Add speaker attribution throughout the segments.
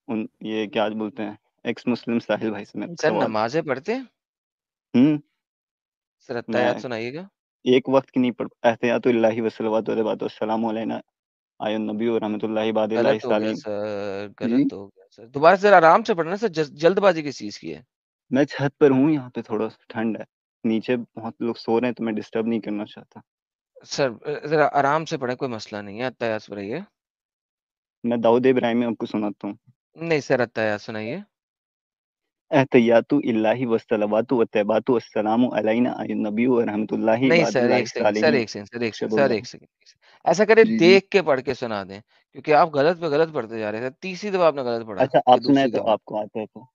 Speaker 1: ये क्या बोलते हैं, एक्स मुस्लिम साहिल भाई से मेरा
Speaker 2: सर
Speaker 1: सवाल।
Speaker 2: नमाजें पढ़ते हैं?
Speaker 1: हम्म।
Speaker 2: सर अत्ताहियात
Speaker 1: मैं
Speaker 2: सुनाइएगा।
Speaker 1: एक वक्त की नहीं पढ़, एहतियातुल्लाहि वस्सलातु वस्सलामु अलैना आयुन नबी व रहमतुल्लाहि बादिल्लाहि
Speaker 2: गलत हो गया
Speaker 1: सालीन।
Speaker 2: सर,
Speaker 1: जी।
Speaker 2: गलत हो गया सर, दोबारा सर आराम से पढ़ना सर, जल्दबाजी किस चीज की है?
Speaker 1: मैं छत पर हूँ, यहाँ पे थोड़ा ठंड है, नीचे बहुत लोग सो रहे हैं तो मैं डिस्टर्ब नहीं करना चाहता।
Speaker 2: सर जरा आराम से पढ़े, कोई मसला नहीं है, अत्ताहियात पढ़िए।
Speaker 1: मैं दाऊद इब्राहिमी आपको सुनाता हूँ।
Speaker 2: नहीं सर, अत्ताहियात सुनाइए।
Speaker 1: एहतियातु इल्लाहि वस्सलावातु वत्तैबातु अस्सलामु अलैना आयुन नबी व रहमतुल्लाहि
Speaker 2: नहीं सर,
Speaker 1: बादिल्लाहि
Speaker 2: एक सेकंड सर,
Speaker 1: सालिहीन।
Speaker 2: एक सेकंड सर, एक सेकंड सर,
Speaker 1: अशहदुल्लाह।
Speaker 2: एक सेकंड, ऐसा करे
Speaker 1: जी जी।
Speaker 2: देख के पढ़ के सुना दें, क्योंकि आप गलत पे गलत पढ़ते जा रहे हैं, तीसरी दफा आपने गलत पढ़ा,
Speaker 1: अच्छा,
Speaker 2: ये
Speaker 1: आप सुनाए
Speaker 2: दूसरी
Speaker 1: तो
Speaker 2: दफा।
Speaker 1: आपको आता है तो।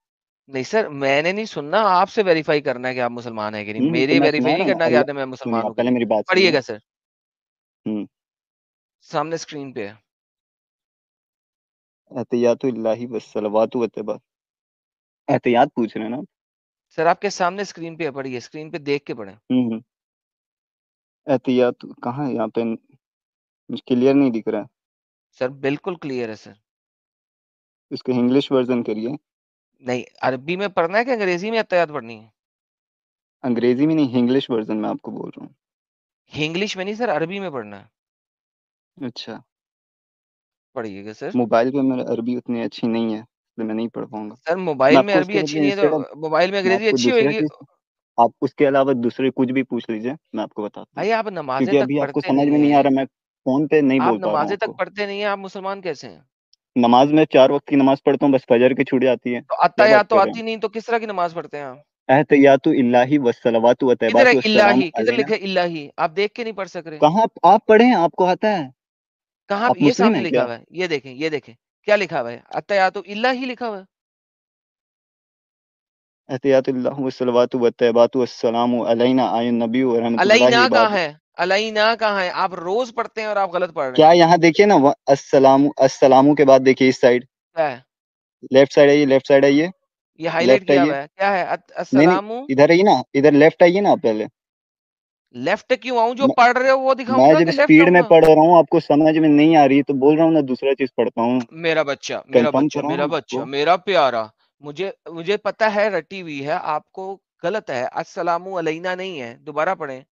Speaker 2: नहीं सर, मैंने नहीं सुनना, आपसे वेरीफाई करना है कि आप मुसलमान है कि नहीं,
Speaker 1: तो
Speaker 2: मेरे
Speaker 1: मैं
Speaker 2: वेरीफाई
Speaker 1: सुना
Speaker 2: नहीं
Speaker 1: रहा हूँ ना,
Speaker 2: करना कि
Speaker 1: अल्लाह।
Speaker 2: आपने मैं
Speaker 1: सुनिए,
Speaker 2: मुसलमान
Speaker 1: आप
Speaker 2: हूँ कि
Speaker 1: पहले
Speaker 2: नहीं।
Speaker 1: मेरी बात सुनिए।
Speaker 2: पढ़िएगा सर,
Speaker 1: हम्म।
Speaker 2: सामने स्क्रीन पे है।
Speaker 1: एहतियातु इल्लाहि वस्सलावातु वत्तैबा, एहतियात पूछ रहे हैं ना आप?
Speaker 2: सर आपके सामने स्क्रीन पे है, पढ़िए, स्क्रीन पे देख के पढ़े।
Speaker 1: हम्म। एहतियात कहाँ है यहाँ पे? मुझे क्लियर नहीं दिख रहा है।
Speaker 2: सर बिल्कुल क्लियर है सर।
Speaker 1: इसको इंग्लिश वर्जन करिए।
Speaker 2: नहीं, अरबी में पढ़ना है कि अंग्रेजी में अत्ताहियात पढ़नी है?
Speaker 1: अंग्रेजी में नहीं, इंग्लिश वर्जन में आपको बोल रहा हूँ।
Speaker 2: इंग्लिश में नहीं सर, अरबी में पढ़ना है।
Speaker 1: अच्छा।
Speaker 2: पढ़िएगा सर।
Speaker 1: मोबाइल पे मेरी अरबी उतनी अच्छी नहीं है, इसलिए मैं नहीं पढ़ पाऊंगा।
Speaker 2: सर
Speaker 1: मैं
Speaker 2: मोबाइल में
Speaker 1: आपको
Speaker 2: अरबी
Speaker 1: उसके
Speaker 2: अच्छी
Speaker 1: बदले
Speaker 2: नहीं है
Speaker 1: इंस्टेड ऑफ,
Speaker 2: तो मोबाइल में
Speaker 1: मैं
Speaker 2: अंग्रेजी
Speaker 1: आपको
Speaker 2: अच्छी
Speaker 1: दूसरा
Speaker 2: होगी।
Speaker 1: चीज, आप उसके अलावा दूसरे कुछ भी पूछ लीजिए, मैं आपको बताता हूँ।
Speaker 2: भाई आप नमाजें
Speaker 1: क्योंकि
Speaker 2: तक
Speaker 1: अभी आपको
Speaker 2: पढ़ते
Speaker 1: समझ
Speaker 2: नहीं
Speaker 1: में नहीं आ रहा,
Speaker 2: है,
Speaker 1: मैं फोन पे नहीं
Speaker 2: आप
Speaker 1: बोल पा रहा हूँ
Speaker 2: नमाजें तक
Speaker 1: आपको।
Speaker 2: पढ़ते नहीं है, आप मुसलमान कैसे हैं?
Speaker 1: नमाज में 4 वक्त की नमाज पढ़ता हूँ, बस फजर की छूट जाती है।
Speaker 2: तो
Speaker 1: क्या बात
Speaker 2: अत्ताहियात तो
Speaker 1: कर रहे
Speaker 2: आती नहीं, तो किस तरह की नमाज पढ़ते हैं आप?
Speaker 1: हैं? एहतियातु इल्लाहि वस्सलावातु
Speaker 2: किधर है
Speaker 1: वत्तैबातु अस्सलामु
Speaker 2: इल्लाही, किधर
Speaker 1: अलैना।
Speaker 2: लिखा है इल्लाही? आप देख के नहीं पढ़ सक रहे?
Speaker 1: कहाँ आप पढ़े हैं? आपको आता है?
Speaker 2: कहाँ पे?
Speaker 1: आप
Speaker 2: ये
Speaker 1: मुस्लिम
Speaker 2: सामने
Speaker 1: हैं
Speaker 2: लिखा
Speaker 1: क्या?
Speaker 2: हुआ है, ये देखें, ये देखें, क्या लिखा हुआ है? अत्ताहियात इल्लाही लिखा हुआ है।
Speaker 1: एहतियातु इल्लाहि वस्सलावातु वत्तैबातु अस्सलामु अलैना आयुन नबी व रहमतुल्लाहि
Speaker 2: अलैना कहाँ
Speaker 1: बाद।
Speaker 2: है? अलैना कहाँ है? आप रोज पढ़ते हैं और आप गलत पढ़ रहे
Speaker 1: क्या
Speaker 2: हैं।
Speaker 1: यहाँ देखिए ना, अस्सलामु, अस्सलामु के बाद देखिए इस साइड,
Speaker 2: क्या है?
Speaker 1: लेफ्ट साइड आइए, लेफ्ट साइड आइए,
Speaker 2: ये हाईलाइट
Speaker 1: लेफ्ट
Speaker 2: किया
Speaker 1: आइए।
Speaker 2: हुआ है, क्या है?
Speaker 1: नहीं नहीं,
Speaker 2: अस्सलामु।
Speaker 1: इधर आइए ना, इधर लेफ्ट आइए ना आप पहले।
Speaker 2: लेफ्ट क्यों आऊं? जो
Speaker 1: मैं,
Speaker 2: पढ़ रहे हो वो
Speaker 1: मैं
Speaker 2: दिखाऊंगा
Speaker 1: जब
Speaker 2: कि लेफ्ट
Speaker 1: स्पीड में
Speaker 2: आऊंगा?
Speaker 1: पढ़ रहा हूँ आपको समझ में नहीं आ रही तो बोल रहा हूँ ना, दूसरा चीज पढ़ता हूँ।
Speaker 2: मेरा बच्चा, मेरा
Speaker 1: कंफर्म
Speaker 2: बच्चा,
Speaker 1: कर रहा हूँ
Speaker 2: मेरा
Speaker 1: ना
Speaker 2: बच्चा,
Speaker 1: आपको।
Speaker 2: मेरा प्यारा, मुझे मुझे पता है रटी हुई है, आपको गलत है, अस्सलामु अलैना नहीं है, दोबारा पढ़ें।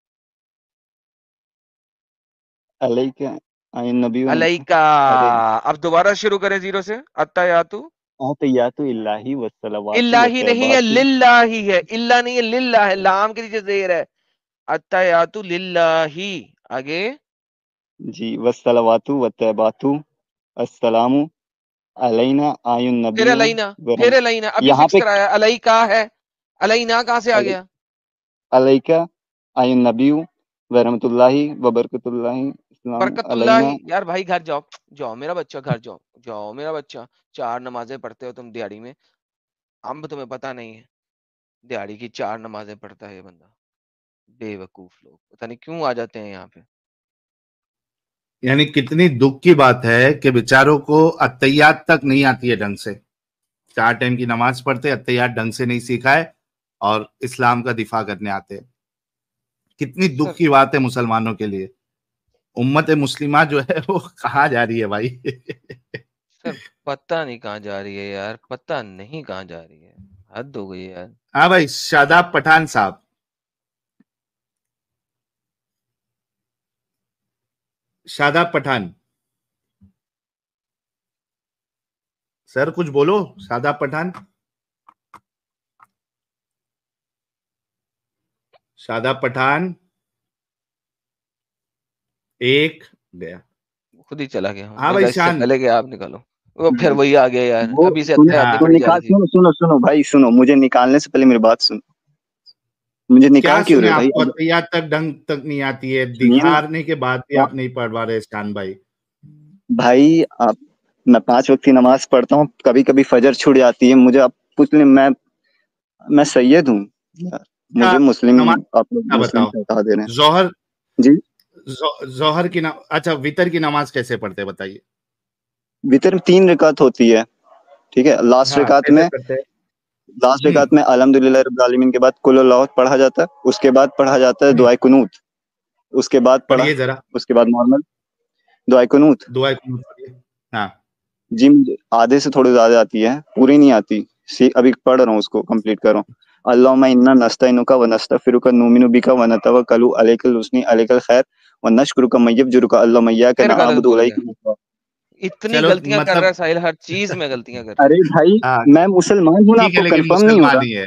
Speaker 1: अलैका आयुन नबी व
Speaker 2: अलैका।
Speaker 1: अरे,
Speaker 2: अब दोबारा शुरू करें जीरो से, अत्तायातु।
Speaker 1: एहतियातु इल्लाहि वस्सलावातु
Speaker 2: इल्लाही नहीं है,
Speaker 1: वत्तैबातु।
Speaker 2: लिल्लाही है, इल्ला नहीं है, लिल्ला है, लाम के नीचे जेर है। अत्तायातु लिल्लाही। आगे।
Speaker 1: जी, वस्सलावातु वत्तैबातु अस्सलामु अलैना आयुन
Speaker 2: फिर
Speaker 1: नबी
Speaker 2: अलैना,
Speaker 1: व
Speaker 2: फिर अलैना, अभी
Speaker 1: यहाँ
Speaker 2: फिक्स
Speaker 1: पे
Speaker 2: कराया, अलैका है, अलैना कहाँ से आ गया?
Speaker 1: अलैका आयुन नबी व रहमतुल्लाहि व बरकतुल्लाहि अस्सलामु अलैना।
Speaker 2: बरकतुल्लाही। यार भाई घर जाओ, जाओ मेरा बच्चा, घर जाओ, जाओ मेरा बच्चा। 4 नमाजें पढ़ते हो तुम दिहाड़ी में, हम तुम्हें पता नहीं है, दिहाड़ी की 4 नमाजें पढ़ता है ये बंदा। बेवकूफ लोग पता नहीं क्यों आ जाते हैं यहाँ पे।
Speaker 3: यानी कितनी दुख की बात है कि बेचारों को अत्तहियात तक नहीं आती है ढंग से। 4 टाइम की नमाज पढ़ते, अत्तहियात ढंग से नहीं सीखा है और इस्लाम का दिफा करने आते हैं। कितनी दुख
Speaker 2: सर,
Speaker 3: की बात है मुसलमानों के लिए। उम्मत मुस्लिमा जो है वो कहाँ जा रही है भाई?
Speaker 2: सर पता नहीं कहाँ जा रही है यार, पता नहीं कहाँ जा रही है, हद हो गई है यार।
Speaker 3: हाँ भाई, शादाब पठान साहब, शादाब पठान सर, कुछ बोलो। शादाब पठान, शादाब पठान एक गया।
Speaker 2: खुद ही चला गया,
Speaker 3: हाँ भाई
Speaker 2: मेरा इससे
Speaker 3: शान।
Speaker 2: पहले कि आप निकालो। वो फिर वही आ गया यार,
Speaker 1: वो
Speaker 2: अभी से
Speaker 1: सुन,
Speaker 2: हत्या नहीं
Speaker 3: हाँ,
Speaker 2: पड़ी जा रही
Speaker 1: निकाल,
Speaker 2: थी।
Speaker 1: सुनो सुनो सुनो भाई, सुनो, मुझे निकालने से पहले मेरी बात सुनो। मुझे
Speaker 3: क्या
Speaker 1: निकाल क्यों
Speaker 3: सुने?
Speaker 1: रहे हो भाई?
Speaker 3: आपको अत्तहियात तक ढंग तक नहीं आती है,
Speaker 1: सुनिए ना।
Speaker 3: दिखाने के बाद भी
Speaker 1: पा-
Speaker 3: आप नहीं पढ़ पा रहे शान भाई।
Speaker 1: भाई आप, मैं 5 वक्त की नमाज पढ़ता हूँ, कभी कभी फजर छूट जाती है मुझे। आप पूछ ले, मैं सैयद हूँ यार,
Speaker 3: क्या
Speaker 1: मुझे मुस्लिम,
Speaker 3: नमाज?
Speaker 1: आप लोग
Speaker 3: क्या
Speaker 1: मुस्लिम
Speaker 3: बताओ?
Speaker 1: से हटा दे रहे
Speaker 3: जोहर,
Speaker 1: हैं जी।
Speaker 3: जोहर की अच्छा, वितर की नमाज कैसे पढ़ते हैं बताइए।
Speaker 1: वितर में 3 रकात होती है, ठीक है। लास्ट
Speaker 3: हाँ,
Speaker 1: रकात
Speaker 3: कैसे
Speaker 1: में,
Speaker 3: पढ़ते हैं?
Speaker 1: लास्ट रकात में अल्हम्दुलिल्लाह रब्बिल आलमीन के बाद कुल अल्लाह पढ़ा जाता है। उसके बाद पढ़ा जाता है
Speaker 3: हम्म,
Speaker 1: दुआए कुनूत। उसके बाद पढ़ा,
Speaker 3: पढ़िए जरा।
Speaker 1: उसके बाद नॉर्मल दुआए कुनूत।
Speaker 3: दुआ कुनूत पढ़िए। हाँ।
Speaker 1: जी मुझे आधे से थोड़ी ज्यादा आती है, पूरी नहीं आती। अभी पढ़ रहा हूँ, उसको कंप्लीट कर रहा हूँ। अल्लाहुम्मा इन्ना नस्तइनुका व नस्तगफिरुका नुमिनु बिका व नतवक्कलु अलैकल हुस्नी अलैकल खैर व नशकुरुका मय्यबजुरुका अल्लाहुम्मा इय्याका
Speaker 2: फिर गलत
Speaker 1: नअबुदु व
Speaker 2: बोल
Speaker 1: इलैका
Speaker 2: रहे
Speaker 1: नस्तईन।
Speaker 2: इतनी
Speaker 3: चलो
Speaker 2: गलतियां कर रहा है
Speaker 3: मतलब
Speaker 2: साहिल, हर चीज में गलतियां कर रहा
Speaker 1: अरे भाई
Speaker 3: हाँ
Speaker 1: मैं मुसलमान हूँ ना,
Speaker 3: ठीक है,
Speaker 1: आपको
Speaker 3: लेकिन
Speaker 1: कंफर्म नहीं
Speaker 3: मुसलमान
Speaker 1: होगा?
Speaker 3: ही है।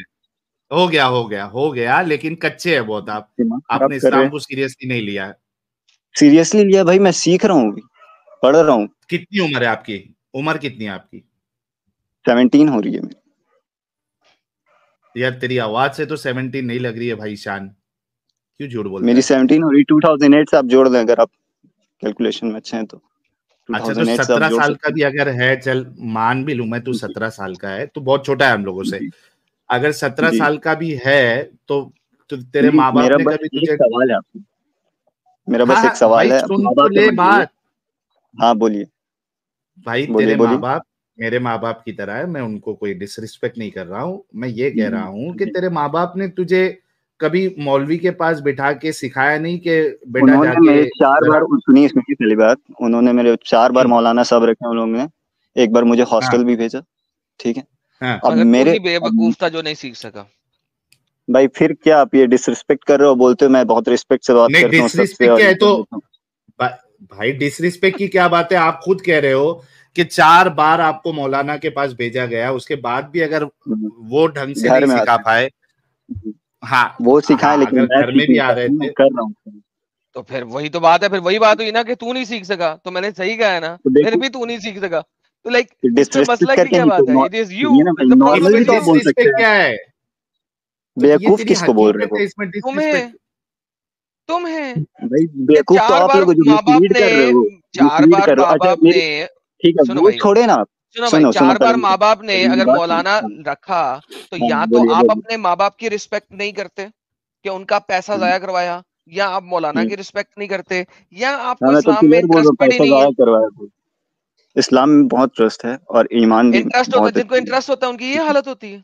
Speaker 3: हो गया, लेकिन कच्चे है बहुत आप।
Speaker 1: दिमाग खराब
Speaker 3: आपने
Speaker 1: कर रहे
Speaker 3: इस्लाम
Speaker 1: हैं।
Speaker 3: को सीरियसली नहीं लिया है।
Speaker 1: सीरियसली लिया भाई, मैं सीख रहा हूँ अभी, पढ़ रहा हूँ।
Speaker 3: कितनी उम्र है आपकी? उम्र कितनी है आपकी?
Speaker 1: 17 हो रही है मेरी।
Speaker 3: यार तेरी आवाज से तो 17 नहीं लग रही है भाई शान, क्यों झूठ बोलता
Speaker 1: मेरी
Speaker 3: है?
Speaker 1: 17 हो रही, 2008 से आप जोड़ दें अगर आप कैलकुलेशन में अच्छे हैं तो।
Speaker 3: अच्छा तो
Speaker 1: 2008 से आप
Speaker 3: 17
Speaker 1: जोड़
Speaker 3: साल का
Speaker 1: सकते
Speaker 3: भी अगर है, चल मान भी लूं मैं तू
Speaker 1: हैं।
Speaker 3: 17 साल का है, तो बहुत छोटा है हम लोगों से।
Speaker 1: जी
Speaker 3: अगर 17
Speaker 1: जी।
Speaker 3: साल का भी है तो तेरे
Speaker 1: मेरी
Speaker 3: माँ बाप
Speaker 1: मेरा
Speaker 3: ने
Speaker 1: बस
Speaker 3: कभी
Speaker 1: एक
Speaker 3: तुझे।
Speaker 1: सवाल है आपसे, मेरा
Speaker 3: हाँ
Speaker 1: बस एक
Speaker 3: हाँ भाई
Speaker 1: सवाल है,
Speaker 3: सुन
Speaker 1: माँ
Speaker 3: तो
Speaker 1: बाप से
Speaker 3: ले
Speaker 1: मत बोलिए।
Speaker 3: बात।
Speaker 1: हाँ बोलिए,
Speaker 3: भाई
Speaker 1: बोलिए
Speaker 3: तेरे माँ
Speaker 1: बोलिए।
Speaker 3: बाप मेरे माँ बाप की तरह है, मैं उनको कोई डिसरिस्पेक्ट नहीं कर रहा हूँ। मैं ये कह रहा हूँ कि
Speaker 1: जी।
Speaker 3: तेरे माँ बाप ने तुझे कभी मौलवी के पास बिठा के सिखाया नहीं कि बेटा
Speaker 1: उन्होंने
Speaker 3: जाके
Speaker 1: मेरे 4
Speaker 3: जरा।
Speaker 1: बार, सुनिए सुनिए पहली बात, उन्होंने मेरे 4 बार
Speaker 3: हम्म,
Speaker 1: मौलाना साहब रखे उन लोगों ने। एक बार मुझे
Speaker 3: हाँ
Speaker 1: हॉस्टल भी भेजा, ठीक है?
Speaker 3: हाँ।
Speaker 1: अब
Speaker 2: मगर तू
Speaker 1: मेरे
Speaker 2: ही बेवकूफ था जो नहीं सीख सका।
Speaker 1: भाई फिर क्या आप ये डिसरिस्पेक्ट कर रहे हो? बोलते हो मैं बहुत रिस्पेक्ट से बात
Speaker 3: नहीं
Speaker 1: करता हूँ सबसे
Speaker 3: डिसरिस्पेक्ट
Speaker 1: और
Speaker 3: क्या है तो
Speaker 1: इज्जत देता हूँ।
Speaker 3: भा, भाई डिसरिस्पेक्ट की क्या बात है? आप खुद कह रहे हो कि 4 बार आपको मौलाना के पास भेजा गया, उसके बाद भी अगर
Speaker 1: हम्म,
Speaker 3: वो ढंग से
Speaker 1: घर
Speaker 3: नहीं
Speaker 1: में
Speaker 3: सिखा
Speaker 1: आते
Speaker 3: पाए।
Speaker 1: हैं
Speaker 3: हाँ
Speaker 1: वो सिखाए,
Speaker 3: हाँ,
Speaker 1: लेकिन
Speaker 3: अगर
Speaker 1: मैं
Speaker 3: घर में
Speaker 1: सीख
Speaker 3: भी
Speaker 1: नहीं
Speaker 3: आ रहे
Speaker 1: पाता हूँ, मैं
Speaker 3: थे
Speaker 1: कर रहा हूँ।
Speaker 2: तो फिर वही तो बात है, फिर वही बात हुई ना कि तू नहीं सीख सका, तो मैंने सही कहा है ना,
Speaker 1: तो
Speaker 2: फिर
Speaker 1: देखो,
Speaker 2: भी तू नहीं सीख सका। तो लाइक इसमें
Speaker 1: डिसरिस्पेक्ट
Speaker 2: मसला की
Speaker 1: करके
Speaker 2: क्या
Speaker 1: नहीं तो
Speaker 2: बात है? इट इज यू,
Speaker 1: सुनिए ना भाई,
Speaker 2: द प्रॉब्लम
Speaker 1: नॉर्मल
Speaker 3: तो
Speaker 1: भी
Speaker 2: इज
Speaker 1: तो आप
Speaker 2: यू।
Speaker 1: बोल सकते
Speaker 3: डिसरिस्पेक्ट
Speaker 1: हैं।
Speaker 3: क्या है? तो ये
Speaker 1: बेवकूफ
Speaker 3: तेरी
Speaker 1: किसको बोल रहे
Speaker 3: हकीकत
Speaker 1: हो?
Speaker 3: है, इसमें
Speaker 2: तुम्हें
Speaker 3: डिसरिस्पेक्ट।
Speaker 2: तुम है
Speaker 1: भाई
Speaker 2: कि
Speaker 1: बेवकूफ तो
Speaker 2: चार
Speaker 1: आप
Speaker 2: बार
Speaker 1: लोग हो जो
Speaker 2: माँ बाप
Speaker 1: मिसलीड
Speaker 2: ने
Speaker 1: कर रहे हो।
Speaker 2: चार
Speaker 1: मिसलीड
Speaker 2: बार
Speaker 1: कर रहे
Speaker 2: माँ
Speaker 1: हो। अच्छा
Speaker 2: बाप
Speaker 1: मेरी,
Speaker 2: ने
Speaker 1: ठीक है
Speaker 2: सुनो
Speaker 1: वो
Speaker 2: भाई,
Speaker 1: छोड़े ना आप।
Speaker 2: सुनो भाई,
Speaker 1: सुनो सुनो,
Speaker 2: चार बार माँ बाप ने
Speaker 1: पहले मेरी
Speaker 2: अगर
Speaker 1: बात सुनो।
Speaker 2: मौलाना
Speaker 1: हाँ
Speaker 2: रखा, तो
Speaker 1: हाँ,
Speaker 2: या तो
Speaker 1: बोलिए
Speaker 2: आप
Speaker 1: बोलिए।
Speaker 2: अपने माँ बाप की रिस्पेक्ट नहीं करते कि उनका पैसा
Speaker 1: हम्म,
Speaker 2: जाया करवाया, या आप मौलाना
Speaker 1: हम्म।
Speaker 2: की रिस्पेक्ट नहीं करते, या
Speaker 1: हाँ
Speaker 2: आपको
Speaker 1: मैं तो
Speaker 2: इस्लाम में
Speaker 1: क्लियर बोल रहा हूँ,
Speaker 2: इंटरेस्टेड ही
Speaker 1: पैसा
Speaker 2: नहीं
Speaker 1: जाया
Speaker 2: है।
Speaker 1: करवाया तो। इस्लाम में बहुत ट्रस्ट है और ईमान भी
Speaker 2: इंटरेस्ट होता है,
Speaker 1: बहुत
Speaker 2: जिनको
Speaker 1: अच्छी है।
Speaker 2: इंटरेस्ट होता है उनकी ये हालत होती है।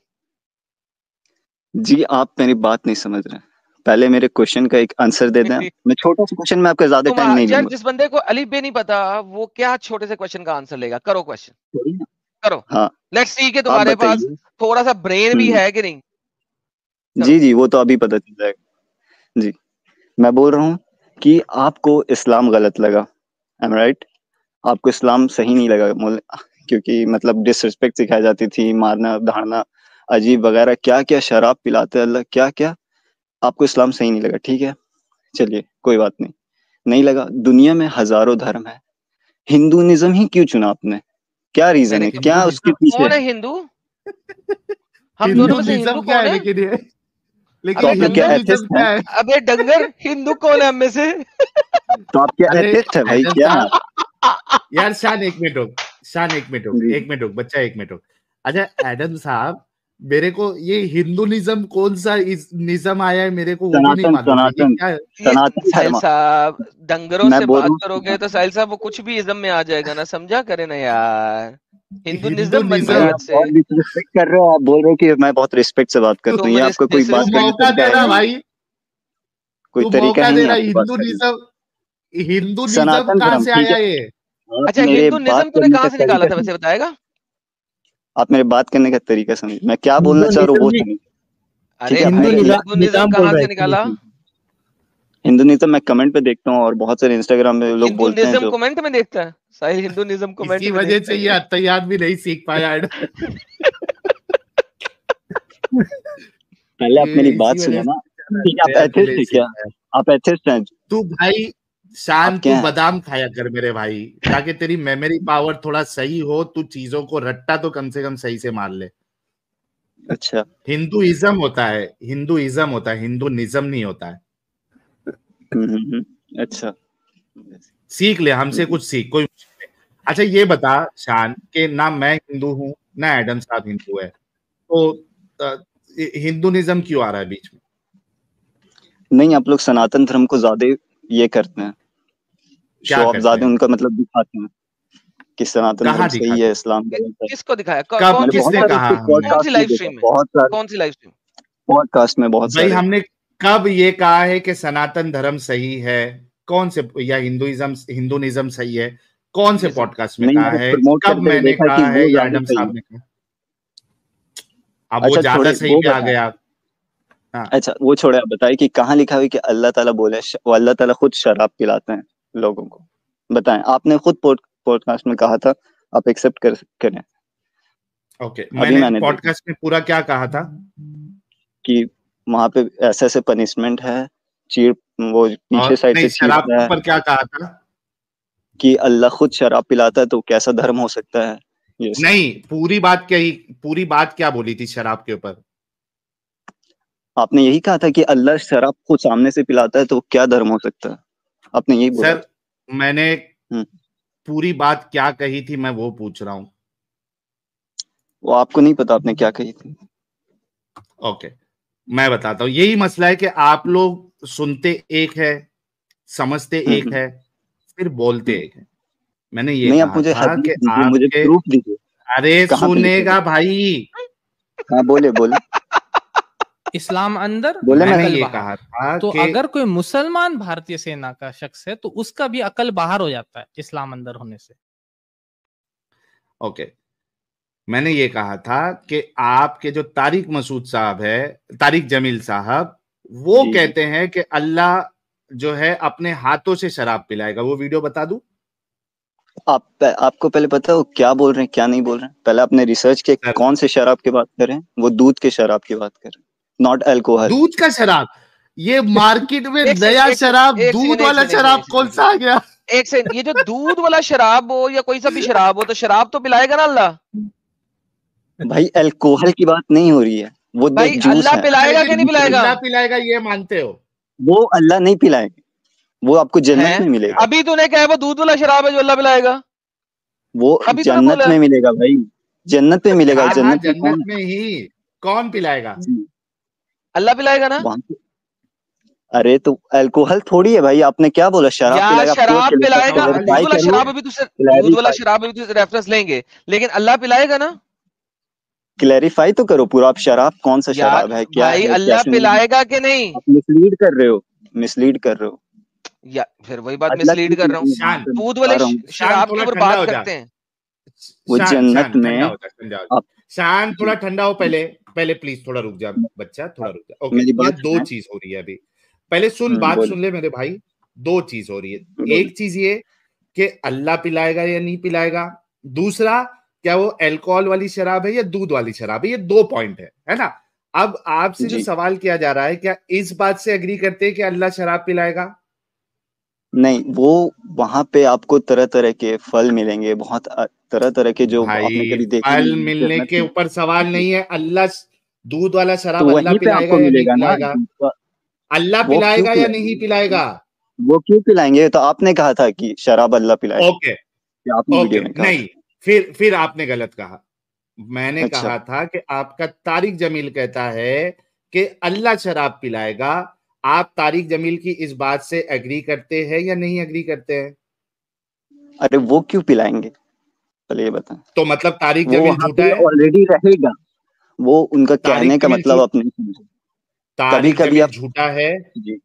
Speaker 1: जी आप मेरी बात नहीं समझ रहे हैं। पहले मेरे क्वेश्चन का एक आंसर दे दें। मैं छोटा सा क्वेश्चन में आपका ज्यादा
Speaker 2: तुम
Speaker 1: टाइम नहीं
Speaker 2: यार,
Speaker 1: लूंगा।
Speaker 2: जिस बंदे को अली बे नहीं पता, वो क्या छोटे से क्वेश्चन का आंसर लेगा? करो क्वेश्चन,
Speaker 1: सही ना?
Speaker 2: करो।
Speaker 1: हाँ
Speaker 2: लेट्स सी कि
Speaker 1: आप
Speaker 2: तुम्हारे पास
Speaker 1: बताइए।
Speaker 2: थोड़ा सा ब्रेन भी
Speaker 1: हम्म,
Speaker 2: है कि नहीं।
Speaker 1: जी
Speaker 2: करो।
Speaker 1: जी वो तो अभी पता चल जाएगा। जी मैं बोल रहा हूँ कि आपको इस्लाम गलत लगा, एम राइट? आपको इस्लाम सही नहीं लगा क्योंकि मतलब डिसरिस्पेक्ट सिखाई जाती थी, मारना धाड़ना अजीब वगैरह, क्या क्या शराब पिलाते अल्लाह, क्या क्या। आपको इस्लाम सही नहीं लगा, ठीक है? चलिए कोई बात नहीं, नहीं लगा। दुनिया में हजारों धर्म है, हिंदुइज्म ही क्यों चुना आपने? क्या रीजन
Speaker 2: मैंने
Speaker 1: है,
Speaker 2: क्यों?
Speaker 1: क्या उसके
Speaker 3: हिंदुनिज्म।
Speaker 1: पीछे
Speaker 2: कौन
Speaker 1: है?
Speaker 2: है हिंदू? हम दोनों में से हिंदू
Speaker 3: हिंदुनिज्म क्या
Speaker 2: कौन
Speaker 3: है
Speaker 2: है?
Speaker 3: लेकिन ये,
Speaker 1: तो
Speaker 3: लेकिन
Speaker 2: अबे
Speaker 1: आप लोग क्या
Speaker 2: डंगर,
Speaker 3: हिंदुनिज्म
Speaker 1: एथिस्ट हैं?
Speaker 3: क्या है?
Speaker 2: अबे डंगर, हिंदू कौन है हम में से?
Speaker 1: तो आप क्या
Speaker 3: अरे
Speaker 1: एथिस्ट है भाई,
Speaker 3: एडम
Speaker 1: क्या?
Speaker 3: साहब, यार शान एक मिनट रुक, शान एक मिनट रुक,
Speaker 1: जी
Speaker 3: एक मिनट रुक बच्चा, एक मिनट रुक। अच्छा एडम साहब, मेरे को ये हिंदुनिज्म कौन सा निज्म आया है, मेरे को वो भी नहीं
Speaker 1: सनातन
Speaker 3: मालूम है, ये
Speaker 1: सनातन
Speaker 3: क्या है?
Speaker 2: ये
Speaker 1: सनातन
Speaker 2: साहिल
Speaker 1: धर्म।
Speaker 2: साहब, डंगरों
Speaker 1: मैं
Speaker 2: से
Speaker 1: बोल रहा
Speaker 2: बात
Speaker 1: हूँ
Speaker 2: करोगे तो
Speaker 1: सनातन।
Speaker 2: साहिल साहब वो कुछ भी इज्म में आ जाएगा ना, समझा करे ना यार। हिंदुनिज्म बन
Speaker 1: भाई
Speaker 2: गया
Speaker 3: हिंदुनिज्म।
Speaker 2: आज
Speaker 1: आप
Speaker 2: से।
Speaker 1: बहुत डिसरिस्पेक्ट कर रहे हो, आप बोल रहे हो कि मैं बहुत रिस्पेक्ट से बात
Speaker 3: तू
Speaker 1: करता हूँ,
Speaker 2: तुम
Speaker 1: ये आपका कोई बात
Speaker 3: तू
Speaker 1: करने का
Speaker 3: मौका
Speaker 2: डिसरिस्पेक्ट
Speaker 1: तरीका
Speaker 3: दे
Speaker 2: कर
Speaker 1: है
Speaker 3: रहा
Speaker 2: रहे
Speaker 1: नहीं?
Speaker 2: हो।
Speaker 3: भाई,
Speaker 1: कोई
Speaker 3: तू
Speaker 1: तरीका
Speaker 3: मौका
Speaker 1: है
Speaker 3: दे
Speaker 1: नहीं
Speaker 3: रहा।
Speaker 1: आपकी बात करने
Speaker 3: हिंदुनिज्म, हिंदू
Speaker 1: का?
Speaker 3: निज्म
Speaker 1: सनातन
Speaker 3: कहाँ
Speaker 1: धर्म,
Speaker 3: से
Speaker 1: ठीक
Speaker 3: आया
Speaker 1: है?
Speaker 3: ये?
Speaker 1: आप
Speaker 2: अच्छा,
Speaker 1: मेरे बात
Speaker 2: हिंदुनिज्म तूने
Speaker 1: करने का
Speaker 2: कहाँ से निकाला
Speaker 1: तरीका
Speaker 2: था वैसे,
Speaker 1: समझिए।
Speaker 2: बताएगा?
Speaker 1: आप मेरे बात करने का तरीका समझिए, मैं क्या बोलना
Speaker 4: हिंदू
Speaker 1: चाह रहा हूँ
Speaker 4: निज़म
Speaker 1: वो
Speaker 4: जी,
Speaker 1: समझिए। ठीक
Speaker 2: अरे
Speaker 1: है आप
Speaker 4: हिंदू
Speaker 2: भाई,
Speaker 1: मेरे
Speaker 2: हिंदुनिज्म
Speaker 4: निज़ाम बोल
Speaker 2: कहाँ
Speaker 4: रहा
Speaker 2: से
Speaker 4: है,
Speaker 2: निकाला?
Speaker 4: सुनिए।
Speaker 1: हिंदुइज्म मैं कमेंट पे देखता हूँ और बहुत सारे इंस्टाग्राम में लोग बोलते हैं
Speaker 2: हिंदुनिज्म
Speaker 1: जो।
Speaker 2: कमेंट में देखता है साहिल, हिंदुनिज्म कमेंट
Speaker 3: इसी
Speaker 2: में
Speaker 3: वजह
Speaker 2: देखता
Speaker 3: से ये
Speaker 2: है।
Speaker 3: अत्तयात भी नहीं सीख पाया है।
Speaker 1: पहले आप मेरी
Speaker 3: ये इसी
Speaker 1: बात
Speaker 3: वजह
Speaker 1: सुनो
Speaker 3: से
Speaker 1: ना।
Speaker 3: बेचारा
Speaker 1: ठीक है आप
Speaker 3: अत्तयात भी
Speaker 1: एथिस्ट
Speaker 3: नहीं
Speaker 1: है
Speaker 3: सीख
Speaker 1: क्या?
Speaker 3: पाया।
Speaker 1: आप एथिस्ट हैं?
Speaker 3: तू भाई
Speaker 1: आप
Speaker 3: शान, तू
Speaker 1: क्या हैं?
Speaker 3: बादाम खाया कर मेरे भाई, ताकि तेरी मेमोरी पावर थोड़ा सही हो, तू चीजों को रट्टा तो कम से कम सही से मार ले।
Speaker 1: अच्छा।
Speaker 3: हिंदुइज्म होता है, हिंदुइज्म होता है, हिंदू निज्म नहीं होता है।
Speaker 1: अच्छा।
Speaker 3: सीख ले हमसे,
Speaker 1: हम्म,
Speaker 3: कुछ सीख, कोई मुश्किल नहीं। अच्छा ये बता शान, कि ना मैं हिंदू हूँ ना एडम साहब हिंदू है, तो हिंदुनिज्म क्यों आ रहा है बीच में?
Speaker 1: नहीं आप लोग सनातन धर्म को ज्यादा ये करते हैं, शो
Speaker 3: क्या
Speaker 1: ऑफ
Speaker 3: करते
Speaker 1: ज्यादा
Speaker 3: हैं?
Speaker 1: उनका मतलब दिखाते हैं कि सनातन धर्म
Speaker 3: कहाँ
Speaker 1: सही
Speaker 3: दिखाते
Speaker 1: है,
Speaker 3: हैं?
Speaker 1: इस्लाम गलत है।
Speaker 2: किसको दिखाया?
Speaker 3: कब
Speaker 2: कौन
Speaker 1: मैंने
Speaker 2: सी
Speaker 1: बहुत
Speaker 3: किसने
Speaker 1: सारे
Speaker 2: कौन,
Speaker 3: कहा
Speaker 1: उसके
Speaker 3: हमने?
Speaker 2: कौन सी
Speaker 1: पॉडकास्ट में
Speaker 2: लाइव
Speaker 1: देखा,
Speaker 2: स्ट्रीम में?
Speaker 1: बहुत सारे
Speaker 2: कौन सी लाइव स्ट्रीम?
Speaker 1: पॉडकास्ट में, बहुत
Speaker 3: भाई
Speaker 1: सारे।
Speaker 3: हमने कब ये कहा है कि सनातन धर्म सही है? कौन से, या हिंदुइज्म हिंदुनिज्म सही है? कौन से
Speaker 2: ये सब
Speaker 3: पॉडकास्ट में
Speaker 1: नहीं,
Speaker 3: कहा
Speaker 1: मैंने
Speaker 3: है,
Speaker 1: प्रमोट
Speaker 3: कब
Speaker 1: करते हुए
Speaker 3: मैंने
Speaker 1: देखा कि
Speaker 3: कहा है,
Speaker 1: वो
Speaker 3: या
Speaker 1: ज्यादा
Speaker 3: एडम
Speaker 1: सही
Speaker 3: साहब
Speaker 1: है।
Speaker 3: ने कहा? अब वो
Speaker 1: अच्छा
Speaker 3: ज्यादा
Speaker 1: छोड़े
Speaker 3: सही
Speaker 1: वो
Speaker 3: पे आ
Speaker 1: बताएं,
Speaker 3: गया। हाँ,
Speaker 1: अच्छा वो छोड़े, आप बताइए कि कहाँ लिखा हुआ है कि अल्लाह ताला बोले वो अल्लाह ताला खुद शराब पिलाते हैं लोगों को? बताएं, आपने खुद पॉडकास्ट में कहा था, आप एक्सेप्ट करें।
Speaker 3: ओके,
Speaker 1: अभी
Speaker 3: मैंने
Speaker 1: मैंने देखा
Speaker 3: पॉडकास्ट में पूरा क्या कहा था?
Speaker 1: कि वहां पे ऐसे ऐसे पनिशमेंट है, चीर वो पीछे
Speaker 3: और
Speaker 1: साइड
Speaker 3: नहीं,
Speaker 1: से
Speaker 3: शराब
Speaker 1: चीरता
Speaker 3: के
Speaker 1: है,
Speaker 3: ऊपर क्या कहा था?
Speaker 1: कि अल्लाह खुद शराब पिलाता है तो कैसा धर्म हो सकता है, ये सब।
Speaker 3: नहीं, पूरी बात क्या बोली थी शराब के ऊपर?
Speaker 1: आपने यही कहा था कि अल्लाह शराब खुद सामने से पिलाता है तो क्या धर्म हो सकता है, आपने यही बोला
Speaker 3: सर,
Speaker 1: था।
Speaker 3: मैंने
Speaker 1: हम्म,
Speaker 3: पूरी बात क्या कही थी मैं वो पूछ रहा हूं।
Speaker 1: वो आपको नहीं पता आपने क्या कही थी।
Speaker 3: ओके, मैं बताता हूँ। यही मसला है कि आप लोग सुनते एक है, समझते एक
Speaker 1: हम्म,
Speaker 3: है, फिर बोलते
Speaker 1: हम्म।
Speaker 3: एक है। मैंने ये
Speaker 1: नहीं, आप
Speaker 3: कहा
Speaker 1: मुझे
Speaker 3: था
Speaker 1: हदीस
Speaker 3: कि
Speaker 1: दीजिए, मुझे
Speaker 3: आपके,
Speaker 1: प्रूफ दीजिए,
Speaker 3: अरे
Speaker 1: कहाँ पे लिखा
Speaker 3: सुनेगा
Speaker 1: है?
Speaker 3: भाई,
Speaker 1: हाँ बोले बोले
Speaker 4: इस्लाम अंदर
Speaker 1: बोले, मैं
Speaker 3: मैंने
Speaker 4: अकल
Speaker 3: ये
Speaker 4: बाहर।
Speaker 3: कहा था
Speaker 4: तो
Speaker 3: कि
Speaker 4: अगर कोई मुसलमान भारतीय सेना का शख्स है तो उसका भी अकल बाहर हो जाता है इस्लाम अंदर होने से।
Speaker 3: ओके, मैंने ये कहा था कि आपके जो तारिक मसूद साहब है, तारिक जमील साहब, वो
Speaker 1: जी जी।
Speaker 3: कहते हैं कि अल्लाह जो है अपने हाथों से शराब पिलाएगा। वो वीडियो बता दूं?
Speaker 1: आपको पहले पता है वो क्या बोल रहे हैं क्या नहीं बोल रहे हैं? पहले आपने रिसर्च के
Speaker 3: सर,
Speaker 1: कौन से शराब की बात कर रहे हैं? वो दूध के शराब की बात कर रहे हैं, नॉट अल्कोहल।
Speaker 3: दूध का शराब? ये मार्केट में
Speaker 2: एक
Speaker 3: नया
Speaker 2: सेकंड एक
Speaker 3: शराब,
Speaker 2: सेकंड एक
Speaker 3: दूध
Speaker 2: सेकंड एक
Speaker 3: वाला
Speaker 2: सेकंड एक
Speaker 3: शराब
Speaker 2: सेकंड
Speaker 3: कौन
Speaker 2: एक
Speaker 3: सा आ गया?
Speaker 2: सेकंड एक सेकंड, ये जो दूध वाला शराब हो या कोई सा भी शराब हो, तो शराब तो पिलाएगा ना अल्लाह?
Speaker 1: भाई अल्कोहल की बात नहीं हो रही है, वो
Speaker 2: भाई
Speaker 1: एक जूस
Speaker 2: अल्लाह
Speaker 1: है।
Speaker 3: अच्छा,
Speaker 2: पिलाएगा कि
Speaker 3: लेकिन
Speaker 2: नहीं पिलाएगा?
Speaker 3: अल्लाह पिलाएगा ये मानते हो?
Speaker 1: वो अल्लाह नहीं पिलाएंगे, वो आपको
Speaker 2: है,
Speaker 1: जन्नत में मिलेगा।
Speaker 2: अभी तूने कहा है वो दूध वाला शराब है जो अल्लाह पिलाएगा,
Speaker 1: वो
Speaker 2: अभी तूने
Speaker 1: जन्नत
Speaker 2: बोला।
Speaker 1: में मिलेगा भाई, जन्नत में मिलेगा।
Speaker 3: हाँ हाँ,
Speaker 1: जन्नत में
Speaker 3: जन्नत
Speaker 1: कौन
Speaker 3: में ही। कौन पिलाएगा?
Speaker 1: है जी,
Speaker 2: अल्लाह पिलाएगा ना?
Speaker 1: वहां पे। अरे तो अल्कोहल थोड़ी है भाई, आपने क्या बोला? शराब
Speaker 2: या
Speaker 1: पिलाएगा? आप क्यों
Speaker 2: शराब पिलाएगा, दूध
Speaker 1: क्लेरिफाई
Speaker 2: वाला
Speaker 1: करिए,
Speaker 2: शराब अभी तो दूध वाला
Speaker 1: क्लैरिफाई
Speaker 2: शराब अभी तो रेफरेंस लेंगे, लेकिन अल्लाह पिलाएगा ना?
Speaker 1: क्लैरिफाई तो करो पूरा। आप शराब कौन सा
Speaker 2: यार
Speaker 1: शराब है, क्या
Speaker 2: भाई
Speaker 1: है,
Speaker 2: अल्लाह
Speaker 1: कैसे नहीं?
Speaker 2: पिलाएगा कि नहीं?
Speaker 1: आप मिसलीड कर रहे हो, मिसलीड कर रहे हो।
Speaker 2: या फिर वही बात
Speaker 1: अल्लाह
Speaker 2: मिसलीड
Speaker 1: क्यों
Speaker 2: कर रहा हूँ।
Speaker 1: पिलाएंगे वहां
Speaker 3: शान,
Speaker 1: पे, मैं
Speaker 2: दूध
Speaker 1: बता
Speaker 2: वाले
Speaker 1: रहा हूँ।
Speaker 3: शान
Speaker 2: शराब के
Speaker 3: थोड़ा
Speaker 2: ऊपर
Speaker 3: ठंडा
Speaker 2: बात
Speaker 3: हो जा।
Speaker 2: करते हैं।
Speaker 1: वो
Speaker 3: शान,
Speaker 1: जन्नत
Speaker 3: शान ठंडा
Speaker 1: में
Speaker 3: हो जा, ठंडा हो जा।
Speaker 1: आप
Speaker 3: शान थोड़ा
Speaker 1: जी,
Speaker 3: ठंडा हो पहले, पहले प्लीज थोड़ा रुक जा बच्चा, थोड़ा
Speaker 1: आप
Speaker 3: रुक जा। ओके,
Speaker 1: मेरी
Speaker 3: ये
Speaker 1: बात
Speaker 3: दो
Speaker 1: सुने।
Speaker 3: चीज हो रही है अभी। पहले सुन, बात
Speaker 1: बोले
Speaker 3: सुन ले मेरे भाई। दो चीज हो रही है।
Speaker 1: बोले।
Speaker 3: एक चीज ये कि अल्लाह पिलाएगा या नहीं पिलाएगा। दूसरा, क्या वो अल्कोहल वाली शराब है या दूध वाली शराब है। ये दो पॉइंट है ना? अब आपसे जो
Speaker 1: जी
Speaker 3: सवाल किया जा रहा है, क्या इस बात से एग्री करते हैं कि अल्लाह शराब पिलाएगा?
Speaker 1: नहीं, वो वहां पे आपको तरह तरह के फल मिलेंगे, बहुत तरह तरह के, जो आपने
Speaker 3: भाई,
Speaker 1: कभी देखे
Speaker 3: फल
Speaker 1: नहीं होंगे
Speaker 3: मिलने
Speaker 1: जन्नत
Speaker 3: के
Speaker 1: में।
Speaker 3: ऊपर सवाल
Speaker 1: जी,
Speaker 3: नहीं है। अल्लाह दूध वाला
Speaker 1: तो
Speaker 3: शराब अल्लाह
Speaker 1: वहीं पे
Speaker 3: पिलाएगा
Speaker 1: आपको
Speaker 3: या नहीं
Speaker 1: मिलेगा ना
Speaker 3: पिलाएगा?
Speaker 1: दूध का।
Speaker 3: अल्लाह
Speaker 1: वो क्यों
Speaker 3: पिलाएगा या नहीं
Speaker 1: पिलाएंगे?
Speaker 3: पिलाएगा?
Speaker 1: वो क्यों पिलाएंगे? तो आपने कहा था कि शराब अल्लाह पिलाएगा,
Speaker 3: ओके,
Speaker 1: ये आपने
Speaker 3: ओके,
Speaker 1: वीडियो में कहा था।
Speaker 3: नहीं, फिर आपने गलत कहा। मैंने
Speaker 1: अच्छा,
Speaker 3: कहा था कि आपका तारिक जमील कहता है कि अल्लाह शराब पिलाएगा। आप तारिक जमील की इस बात से एग्री करते हैं या नहीं एग्री करते हैं?
Speaker 1: अरे वो क्यों पिलाएंगे, पहले ये बताएं।
Speaker 3: तो मतलब तारिक
Speaker 1: वो
Speaker 3: जमील
Speaker 1: वहां
Speaker 3: झूठा
Speaker 1: पे
Speaker 3: है?
Speaker 1: ऑलरेडी रहेगा, वो उनका
Speaker 3: तारिक
Speaker 1: कहने का
Speaker 3: जमील
Speaker 1: मतलब आप नहीं समझे। कभी
Speaker 3: तारिक
Speaker 1: कभी
Speaker 3: जमील
Speaker 1: आप
Speaker 3: झूठा है?
Speaker 1: जी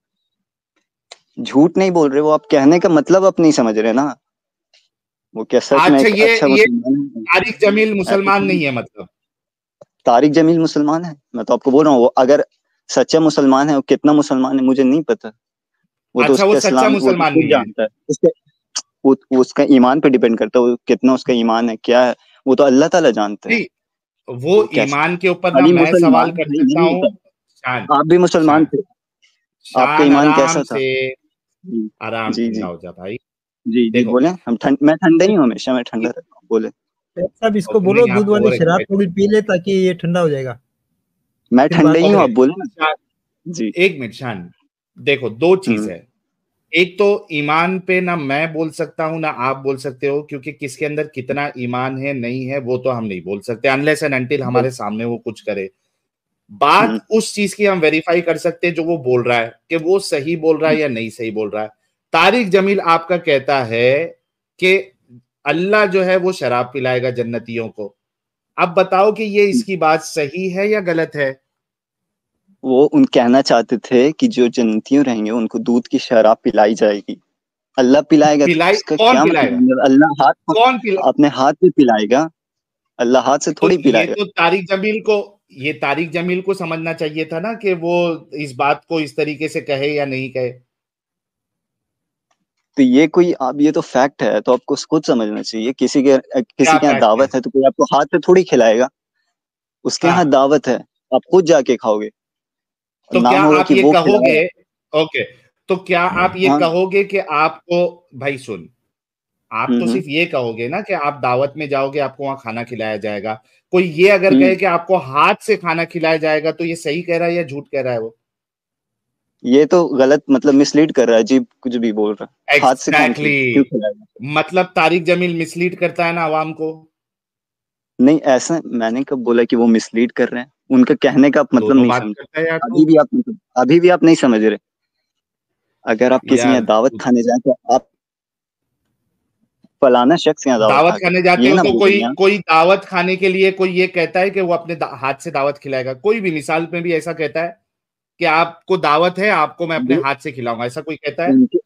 Speaker 1: झूठ नहीं बोल रहे, वो आप कहने का मतलब आप नहीं समझ रहे ना। वो क्या सच में
Speaker 3: अच्छा,
Speaker 1: एक अच्छा
Speaker 3: ये
Speaker 1: मुसलमान है?
Speaker 3: तारिक जमील
Speaker 1: ऐसा
Speaker 3: मुसलमान
Speaker 1: थोड़ी।
Speaker 3: नहीं है मतलब?
Speaker 1: तारिक जमील मुसलमान है, मैं तो आपको बोल रहा हूँ। वो अगर सच्चा मुसलमान है, वो कितना मुसलमान है मुझे नहीं पता। वो तो
Speaker 3: अच्छा, वो
Speaker 1: उसका
Speaker 3: सच्चा
Speaker 1: इस्लाम वो तो
Speaker 3: मुसलमान
Speaker 1: खुद
Speaker 3: नहीं है।
Speaker 1: जानता है। उसका ईमान पे डिपेंड करता है, वो कितना उसका ईमान है, क्या है, वो तो अल्लाह ताला जानते हैं।
Speaker 3: नहीं, वो
Speaker 1: वो कैसे
Speaker 3: ईमान के ऊपर ना
Speaker 1: खाली
Speaker 3: मैं सवाल
Speaker 1: मुसलमान
Speaker 3: कर
Speaker 1: है ये
Speaker 3: सकता
Speaker 1: नहीं
Speaker 3: हूँ।
Speaker 1: होता।
Speaker 3: शान,
Speaker 1: आप भी मुसलमान
Speaker 3: शान,
Speaker 1: थे, आपका
Speaker 3: शान,
Speaker 1: ईमान
Speaker 3: आराम
Speaker 1: कैसा था?
Speaker 3: से,
Speaker 1: जी
Speaker 3: आराम,
Speaker 1: जी
Speaker 3: ठंडा
Speaker 1: जी
Speaker 3: हो जा भाई।
Speaker 1: जी जी
Speaker 3: देखो,
Speaker 1: बोले। मैं ठंडा ही हूँ, हमेशा मैं ठंडा रहता हूँ। बोले
Speaker 5: साहब इसको
Speaker 3: और
Speaker 5: बोलो
Speaker 3: नहीं,
Speaker 5: दूध
Speaker 3: आप
Speaker 5: वाली
Speaker 3: ओवर
Speaker 5: शराब
Speaker 3: एक्साइटेड।
Speaker 5: थोड़ी पी ले ताकि ये ठंडा हो जाएगा,
Speaker 1: मैं
Speaker 5: फिर
Speaker 1: ठंडा
Speaker 5: बात
Speaker 1: ही हूँ,
Speaker 3: ओके,
Speaker 1: आप बोले ना।
Speaker 3: शान,
Speaker 1: जी।
Speaker 3: एक मिनट शान। देखो, दो चीज है। एक तो ईमान पे ना मैं बोल सकता हूं ना आप बोल सकते हो, क्योंकि किसके अंदर कितना ईमान है नहीं है वो तो हम नहीं बोल सकते अनलेस एंड अनटिल हमारे सामने वो कुछ करे। बात उस चीज की हम वेरीफाई कर सकते हैं जो वो बोल रहा है कि वो सही बोल रहा है या नहीं सही बोल रहा है। तारिक जमील आपका कहता है कि अल्लाह जो है वो शराब पिलाएगा जन्नतियों को। अब बताओ कि ये इसकी बात सही है या गलत है?
Speaker 1: वो उन कहना चाहते थे कि जो जन्नतियों रहेंगे उनको दूध की शराब पिलाई जाएगी। अल्लाह पिलाएगा तो
Speaker 3: पिलाई
Speaker 1: उसका
Speaker 3: कौन
Speaker 1: क्या
Speaker 3: पिलाएगा?
Speaker 1: मतलब? अल्लाह हाथ
Speaker 3: कौन पिला
Speaker 1: अपने हाथ से पिलाएगा, अल्लाह हाथ से
Speaker 3: तो
Speaker 1: थोड़ी
Speaker 3: ये
Speaker 1: पिलाएगा।
Speaker 3: तो तारिक जमील को समझना चाहिए था ना कि वो इस बात को इस तरीके से कहे या नहीं कहे।
Speaker 1: तो ये कोई अब ये तो फैक्ट है, तो आपको खुद समझना चाहिए। किसी
Speaker 3: क्या
Speaker 1: के यहाँ
Speaker 3: फैक्ट है?
Speaker 1: दावत है तो कोई आपको हाथ से थोड़ी खिलाएगा। उसके यहाँ
Speaker 3: हाँ,
Speaker 1: दावत है, आप खुद जाके खाओगे,
Speaker 3: तो क्या
Speaker 1: नाम होगा
Speaker 3: आप
Speaker 1: कि
Speaker 3: ये
Speaker 1: वो
Speaker 3: कहोगे?
Speaker 1: खिलाया।
Speaker 3: ओके, तो क्या आप ये
Speaker 1: हाँ।
Speaker 3: कहोगे कि आपको, भाई सुन, आप तो
Speaker 1: हम्म।
Speaker 3: सिर्फ ये कहोगे ना कि आप दावत में जाओगे, आपको वहां खाना खिलाया जाएगा। कोई ये अगर
Speaker 1: हम्म।
Speaker 3: कहे कि आपको हाथ से खाना खिलाया जाएगा, तो ये सही कह रहा है या झूठ कह रहा है वो?
Speaker 1: ये तो गलत मतलब मिसलीड कर रहा है जी, कुछ भी बोल रहा है। हाथ से कौन
Speaker 3: एग्जैक्टली
Speaker 1: क्यों खिलाएगा?
Speaker 3: मतलब तारिक जमील मिसलीड करता है ना आवाम को।
Speaker 1: नहीं, ऐसा मैंने कब बोला कि वो मिसलीड कर रहे हैं? उनका कहने का आप मतलब
Speaker 3: दोनों
Speaker 1: नहीं
Speaker 3: बात
Speaker 1: समझ।
Speaker 3: करता है यार
Speaker 1: अभी
Speaker 3: तू।
Speaker 1: भी आप मतलब अभी भी आप नहीं समझ रहे। अगर आप किसी यहाँ
Speaker 3: यार
Speaker 1: दावत खाने जाए तो आप फलाना शख्स यहाँ दावत
Speaker 3: दावत
Speaker 1: खा के,
Speaker 3: खाने जाते
Speaker 1: ये
Speaker 3: हो
Speaker 1: ना
Speaker 3: तो कोई
Speaker 1: बोलिए आप।
Speaker 3: कोई दावत खाने के लिए कोई ये कहता है कि वो अपने हाथ से दावत खिलाएगा? कोई भी मिसाल में भी ऐसा कहता है कि आपको दावत है, आपको मैं अपने
Speaker 1: वो
Speaker 3: हाथ से खिलाऊंगा, ऐसा कोई कहता है?
Speaker 1: उनके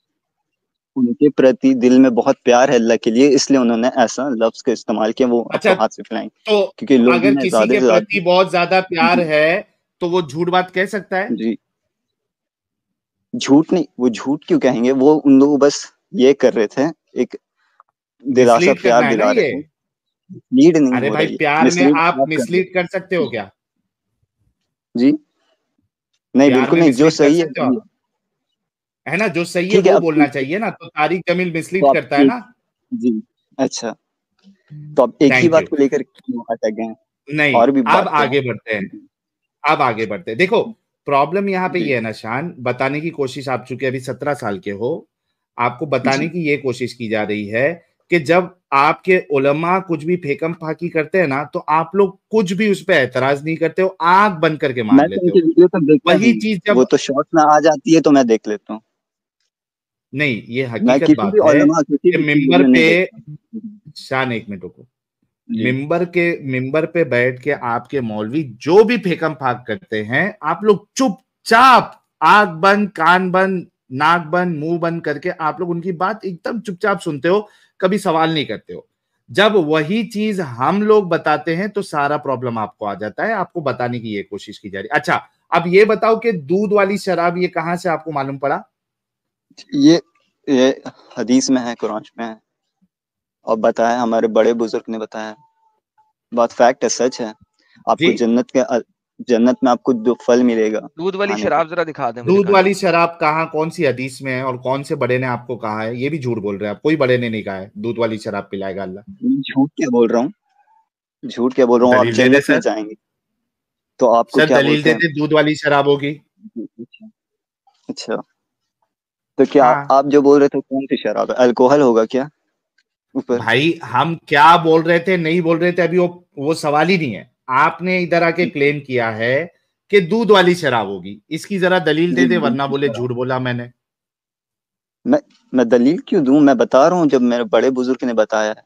Speaker 1: उनके प्रति दिल में बहुत प्यार है अल्लाह के लिए, इसलिए उन्होंने ऐसा लफ्ज का इस्तेमाल किया, वो
Speaker 3: अच्छा,
Speaker 1: आपको हाथ से खिलाएंगे।
Speaker 3: तो
Speaker 1: क्योंकि लोगों
Speaker 3: अगर
Speaker 1: ने
Speaker 3: किसी
Speaker 1: ज्यादा
Speaker 3: के
Speaker 1: से
Speaker 3: प्रति
Speaker 1: ज्यादा।
Speaker 3: बहुत ज्यादा प्यार
Speaker 1: जी।
Speaker 3: है तो वो झूठ बात कह सकता है?
Speaker 1: जी। झूठ नहीं, वो झूठ क्यों कहेंगे? वो उन लोग बस ये कर रहे थे, एक दिलासा
Speaker 3: मिसलीड
Speaker 1: प्यार
Speaker 3: करना है ना
Speaker 1: दिला
Speaker 3: ये।
Speaker 1: रहे थे। लीड नहीं
Speaker 3: अरे
Speaker 1: हो
Speaker 3: भाई,
Speaker 1: रही है,
Speaker 3: प्यार में
Speaker 1: मिसलीड
Speaker 3: आप
Speaker 1: आप कर रहे
Speaker 3: मिसलीड कर सकते हो
Speaker 1: हो।
Speaker 3: क्या?
Speaker 1: जी। नहीं,
Speaker 3: प्यार
Speaker 1: बिल्कुल
Speaker 3: में
Speaker 1: नहीं, जो
Speaker 3: मिसलीड कर
Speaker 1: सही है
Speaker 3: सकते हो
Speaker 1: वही
Speaker 3: आप,
Speaker 1: है।
Speaker 3: है ना? जो सही है
Speaker 1: ठीक है,
Speaker 3: वो
Speaker 1: अब
Speaker 3: बोलना चाहिए ना, तो तारिक जमील
Speaker 1: तो
Speaker 3: मिसलीड
Speaker 1: आप
Speaker 3: करता है ना।
Speaker 1: जी। अच्छा, तो आप एक ही
Speaker 3: थैंक यू।
Speaker 1: बात को लेकर क्यों अटक गए हैं?
Speaker 3: नहीं,
Speaker 1: और भी
Speaker 3: अब
Speaker 1: बातें हैं।
Speaker 3: आगे बढ़ते हैं। अब आगे बढ़ते हैं। देखो, प्रॉब्लम यहाँ पे
Speaker 1: जी।
Speaker 3: ये है ना शान, बताने की कोशिश, आप चूंकि अभी 17 साल के हो, आपको
Speaker 1: जी।
Speaker 3: बताने की ये कोशिश की जा रही है कि जब आपके उलमा कुछ भी फेकम फाकी करते हैं ना, तो आप लोग कुछ भी उस पर ऐतराज नहीं करते हो, आंख बंद करके
Speaker 1: मैं
Speaker 3: मान
Speaker 1: तो
Speaker 3: लेते
Speaker 1: उनकी
Speaker 3: हो।
Speaker 1: वीडियो तो देखता ही
Speaker 3: वही
Speaker 1: नहीं,
Speaker 3: चीज
Speaker 1: वो
Speaker 3: जब,
Speaker 1: तो शॉर्ट में आ जाती है तो मैं देख लेता हूँ।
Speaker 3: नहीं, ये
Speaker 1: मैं
Speaker 3: हकीकत
Speaker 1: किसी भी
Speaker 3: बात है
Speaker 1: उलमा किसी
Speaker 3: कि
Speaker 1: भी की
Speaker 3: मिंबर
Speaker 1: वीडियो नहीं
Speaker 3: पे,
Speaker 1: देखता।
Speaker 3: शान एक मिनट रुको,
Speaker 1: जी।
Speaker 3: मिंबर पे बैठ के आपके मौलवी जो भी फेकम फाक करते हैं, आप लोग चुपचाप आंख बंद, कान बंद, नाक बंद, मुंह बंद करके आप लोग उनकी बात एकदम चुपचाप सुनते हो, कभी सवाल नहीं करते हो। जब वही चीज हम लोग बताते हैं तो सारा प्रॉब्लम आपको आ जाता है। आपको बताने की ये कोशिश की जा रही है। अच्छा, अब ये बताओ कि दूध वाली शराब ये कहां से आपको मालूम पड़ा?
Speaker 1: ये हदीस में है, कुरान में है, और बताया, हमारे बड़े बुजुर्ग ने बताया। बात फैक्ट है, सच है।
Speaker 3: जी,
Speaker 1: आपको जन्नत में आपको जो फल मिलेगा
Speaker 2: दूध वाली
Speaker 1: खाने को।
Speaker 2: शराब जरा दिखा दे मुझे
Speaker 3: दूध
Speaker 2: कहीं।
Speaker 3: वाली शराब कहाँ, कौन सी हदीस में है और कौन से बड़े ने आपको कहा है? ये भी झूठ बोल रहे हैं आप। कोई बड़े ने नहीं कहा है दूध वाली शराब पिलाएगा अल्लाह।
Speaker 1: झूठ क्या बोल रहा हूँ? झूठ क्या बोल रहा हूँ? आप
Speaker 3: दलील दे दे
Speaker 1: जन्नत में
Speaker 3: सर।
Speaker 1: जाएंगे तो आपको
Speaker 3: सर
Speaker 1: क्या
Speaker 3: दलील
Speaker 1: बोलते
Speaker 3: दे
Speaker 1: हैं?
Speaker 3: दे, दूध वाली शराब होगी।
Speaker 1: अच्छा। अच्छा, तो क्या
Speaker 3: हाँ
Speaker 1: आप जो बोल रहे थे कौन सी शराब है? अल्कोहल होगा क्या ऊपर?
Speaker 3: भाई, हम क्या बोल रहे थे नहीं बोल रहे थे अभी वो सवाल ही नहीं है। आपने इधर आके क्लेम किया है कि दूध वाली शराब होगी, इसकी जरा दलील दे
Speaker 1: जी,
Speaker 3: दे,
Speaker 1: दूध
Speaker 3: वरना
Speaker 1: की
Speaker 3: बोले
Speaker 1: शराब।
Speaker 3: झूठ बोला मैंने।
Speaker 1: मैं दलील क्यों दूं? मैं बता रहा हूँ, जब मेरे बड़े बुजुर्ग ने बताया है